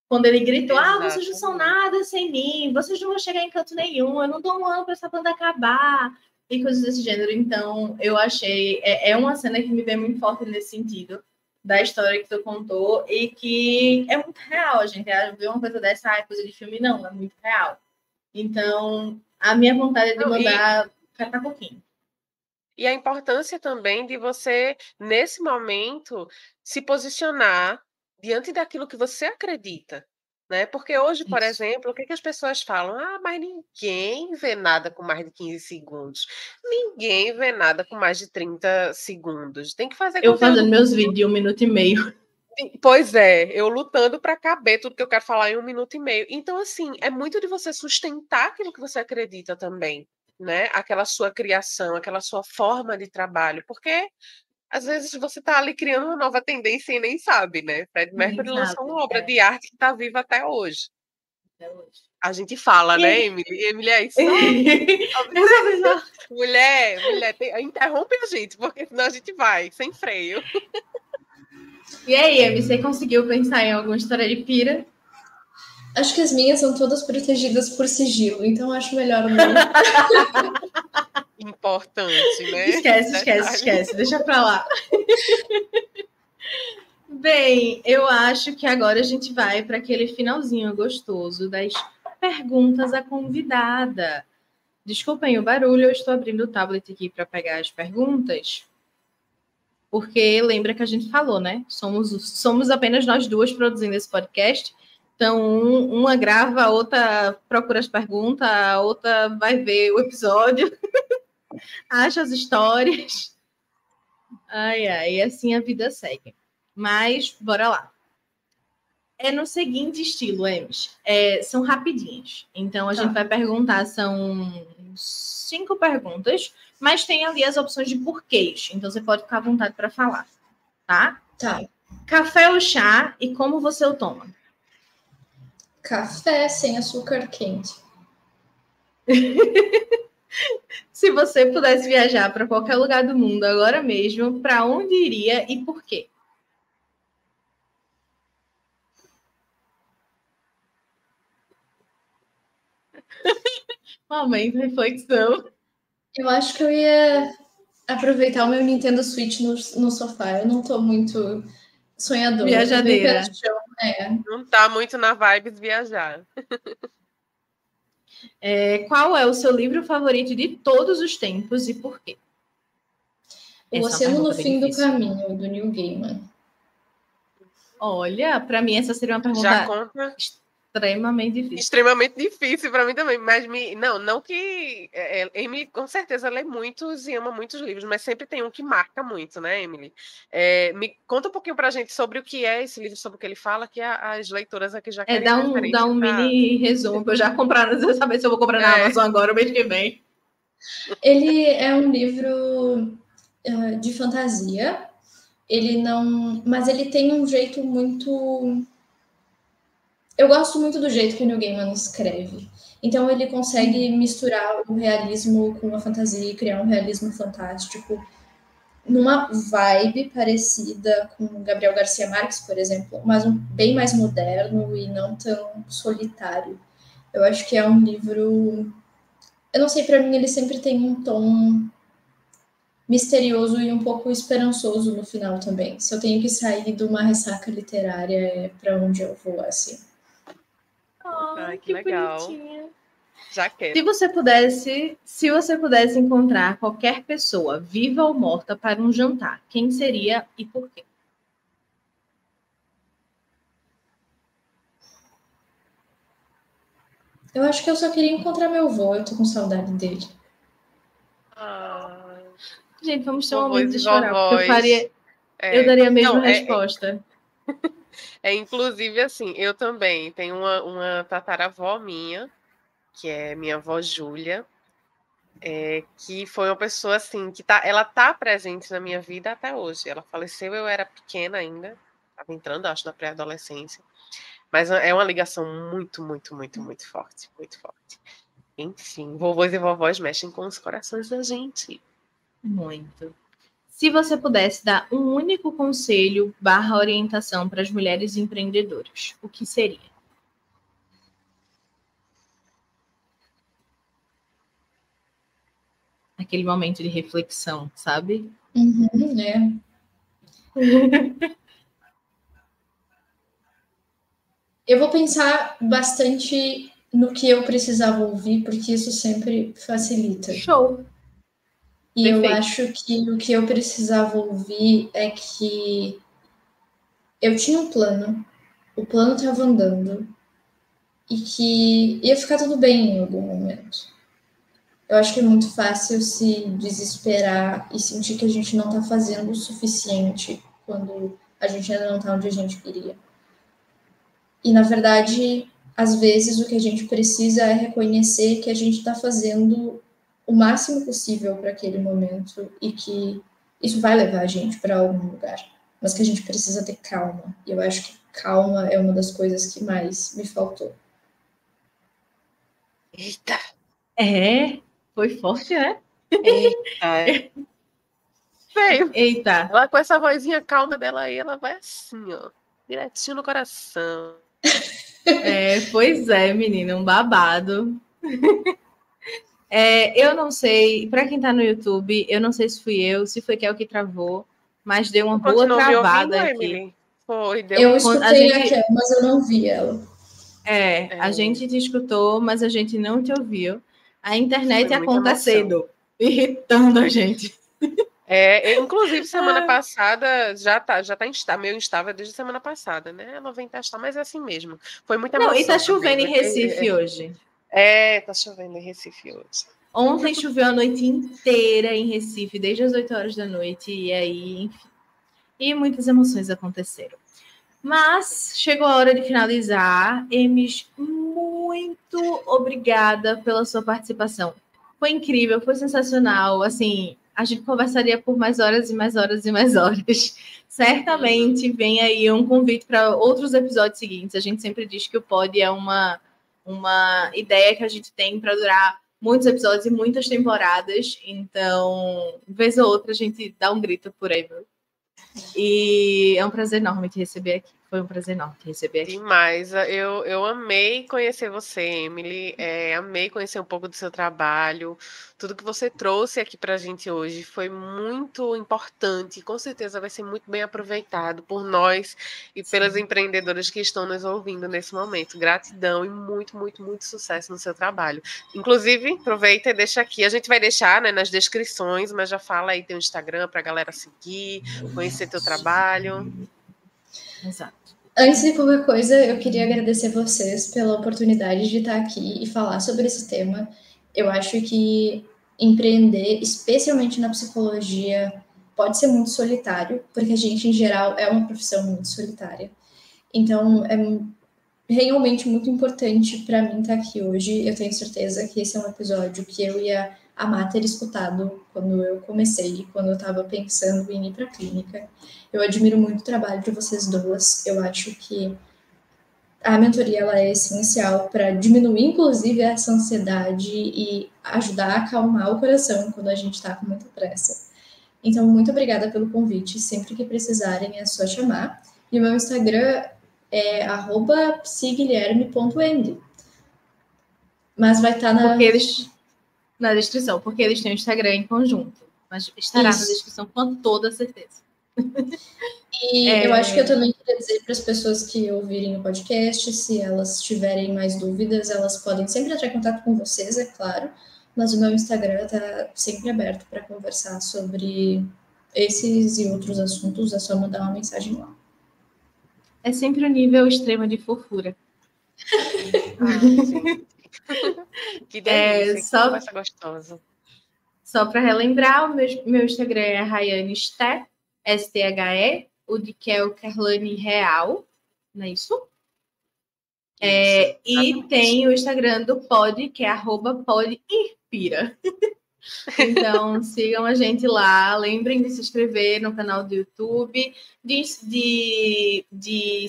quando ele gritou: vocês não são nada sem mim, vocês não vão chegar em canto nenhum, eu não dou um ano para essa banda acabar, e coisas desse gênero. Então, eu achei, uma cena que me vem muito forte nesse sentido, da história que tu contou, e que é muito real, a gente ver uma coisa dessa, coisa de filme, não, é muito real. Então, a minha vontade é de mandar catar pouquinho. E a importância também de você, nesse momento, se posicionar diante daquilo que você acredita, né? Porque hoje, por exemplo, o que as pessoas falam? Mas ninguém vê nada com mais de 15 segundos. Ninguém vê nada com mais de 30 segundos. Tem que fazer eu fazendo meus vídeos de 1 minuto e meio. Pois é, eu lutando para caber tudo que eu quero falar em 1 minuto e meio. Então, assim, é muito de você sustentar aquilo que você acredita também, né? Aquela sua criação, aquela sua forma de trabalho, porque às vezes você está ali criando uma nova tendência e nem sabe, né? Freddie Mercury lançou uma obra de arte que está viva até hoje. A gente fala, né, Emily? Emily é isso. Mulher, interrompe a gente, porque senão a gente vai, sem freio. E aí, Emi, você conseguiu pensar em alguma história de pira? Acho que as minhas são todas protegidas por sigilo, então acho melhor não. Importante, né? Esquece. Deixa pra lá. Bem, eu acho que agora a gente vai para aquele finalzinho gostoso das perguntas à convidada. Desculpem o barulho, eu estou abrindo o tablet aqui para pegar as perguntas. Porque lembra que a gente falou, né? Somos apenas nós duas produzindo esse podcast. Então, uma grava, a outra procura as perguntas, a outra vai ver o episódio, acha as histórias. E assim a vida segue. Mas, bora lá. É no seguinte estilo, Emes. São rapidinhas. Então, a gente vai perguntar, são 5 perguntas, mas tem ali as opções de porquês. Então, você pode ficar à vontade para falar, tá? Tá. Café ou chá e como você o toma? Café sem açúcar quente. Se você pudesse viajar para qualquer lugar do mundo agora mesmo, para onde iria e por quê? Momento de reflexão. Eu acho que eu ia aproveitar o meu Nintendo Switch no sofá. Eu não tô muito sonhadora. Viajadeira. Não tá muito na vibe de viajar. Qual é o seu livro favorito de todos os tempos e por quê? O Oceano no Fim do Caminho, do Neil Gaiman. Olha, para mim essa seria uma pergunta já conta extremamente difícil. Extremamente difícil para mim também, mas não que Emily com certeza lê muitos e ama muitos livros, mas sempre tem um que marca muito, né, Emily? Me conta um pouquinho pra gente sobre o que é esse livro, sobre o que ele fala, que as leitoras aqui já querem dá um mini resumo para eu já comprar, não saber se eu vou comprar na Amazon agora o mês que vem. Ele é um livro de fantasia. Mas ele tem um jeito muito... Eu gosto muito do jeito que o Neil Gaiman escreve. Então ele consegue misturar o realismo com a fantasia e criar um realismo fantástico numa vibe parecida com Gabriel Garcia Marques, por exemplo, mas bem mais moderno e não tão solitário. Eu acho que é um livro... Eu não sei, para mim ele sempre tem um tom misterioso e um pouco esperançoso no final também. Se eu tenho que sair de uma ressaca literária, é para onde eu vou, assim. Ai, que legal. Bonitinha. Já quero. Se você pudesse encontrar qualquer pessoa, viva ou morta, para um jantar, quem seria e por quê? Eu acho que eu só queria encontrar meu avô, eu tô com saudade dele. Gente, vamos ter um momento de chorar, porque eu daria a mesma resposta. Inclusive, assim, eu também tenho uma tataravó minha, que é minha avó Júlia, que foi uma pessoa, assim, que ela tá presente na minha vida até hoje. Ela faleceu, eu era pequena ainda, estava entrando, acho, na pré-adolescência. Mas é uma ligação muito, muito, muito, muito forte, muito forte. Enfim, vovôs e vovós mexem com os corações da gente. Muito. Se você pudesse dar um único conselho / orientação para as mulheres empreendedoras, o que seria? Aquele momento de reflexão, sabe? Eu vou pensar bastante no que eu precisava ouvir, porque isso sempre facilita. Show! E perfeito. Eu acho que o que eu precisava ouvir é que eu tinha um plano, o plano estava andando, e que ia ficar tudo bem em algum momento. Eu acho que é muito fácil se desesperar e sentir que a gente não está fazendo o suficiente quando a gente ainda não está onde a gente queria. E, na verdade, às vezes o que a gente precisa é reconhecer que a gente está fazendo o máximo possível para aquele momento e que isso vai levar a gente para algum lugar, mas que a gente precisa ter calma. E eu acho que calma é uma das coisas que mais me faltou. Eita! Foi forte, né? Eita! Veio. Eita! Ela com essa vozinha calma dela aí, ela vai assim, ó, direitinho no coração. Pois é, menina, um babado. Eu não sei, para quem tá no YouTube, eu não sei se fui eu, se foi Kel que travou, mas deu uma boa travada aqui. Emily? Foi, deu. Eu escutei a Kel, mas eu não vi ela. A gente te escutou, mas a gente não te ouviu. A internet acontecendo, irritando a gente. Inclusive, semana passada já tá meio instável desde semana passada, né? Ela vem testar, mas é assim mesmo. Foi muita emoção. Não, e tá chovendo em Recife hoje. Tá chovendo em Recife hoje. Ontem choveu a noite inteira em Recife, desde as 8 horas da noite, e aí, enfim. E muitas emoções aconteceram. Mas chegou a hora de finalizar. Emis, muito obrigada pela sua participação. Foi incrível, foi sensacional. Assim, a gente conversaria por mais horas e mais horas e mais horas. Certamente vem aí um convite para outros episódios seguintes. A gente sempre diz que o pod é uma ideia que a gente tem para durar muitos episódios e muitas temporadas. Então, vez ou outra, a gente dá um grito por aí, viu? E é um prazer enorme te receber aqui. Foi um prazer enorme te receber aqui. Demais. Eu amei conhecer você, Emily. Amei conhecer um pouco do seu trabalho. Tudo que você trouxe aqui para a gente hoje foi muito importante. Com certeza vai ser muito bem aproveitado por nós e pelas empreendedoras que estão nos ouvindo nesse momento. Gratidão e muito, muito, muito sucesso no seu trabalho. Inclusive, aproveita e deixa aqui. A gente vai deixar, né, nas descrições, mas já fala aí teu Instagram para a galera seguir, conhecer teu trabalho. Exato. Antes de qualquer coisa, eu queria agradecer vocês pela oportunidade de estar aqui e falar sobre esse tema. Eu acho que empreender, especialmente na psicologia, pode ser muito solitário, porque a gente, em geral, é uma profissão muito solitária. Então, é realmente muito importante para mim estar aqui hoje. Eu tenho certeza que esse é um episódio que eu ia amar ter escutado quando eu comecei, quando eu estava pensando em ir para a clínica. Eu admiro muito o trabalho de vocês duas. Eu acho que a mentoria ela é essencial para diminuir, inclusive, essa ansiedade e ajudar a acalmar o coração quando a gente está com muita pressa. Então, muito obrigada pelo convite. Sempre que precisarem, é só chamar. E o meu Instagram é @psiguilherme.end. Mas vai estar na descrição, porque eles têm o Instagram em conjunto. Mas estará na descrição com toda certeza. E eu acho que eu também queria dizer para as pessoas que ouvirem o podcast, se elas tiverem mais dúvidas, elas podem sempre entrar em contato com vocês, é claro, mas o meu Instagram está sempre aberto para conversar sobre esses e outros assuntos, é só mandar uma mensagem lá. É sempre o nível extremo de fofura. Que delícia, que conversa gostosa. Só para relembrar, o meu Instagram é Rayane Ste, S-T-H-E, o de Kel Kerlane Real, não é isso? E tem o Instagram do pod, que é @podinspira. Então, sigam a gente lá. Lembrem de se inscrever no canal do YouTube, de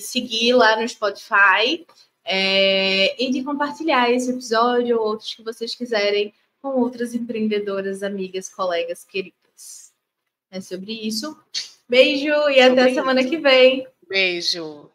seguir lá no Spotify e de compartilhar esse episódio ou outros que vocês quiserem com outras empreendedoras, amigas, colegas, queridas. É sobre isso. Beijo e até a semana que vem. Beijo.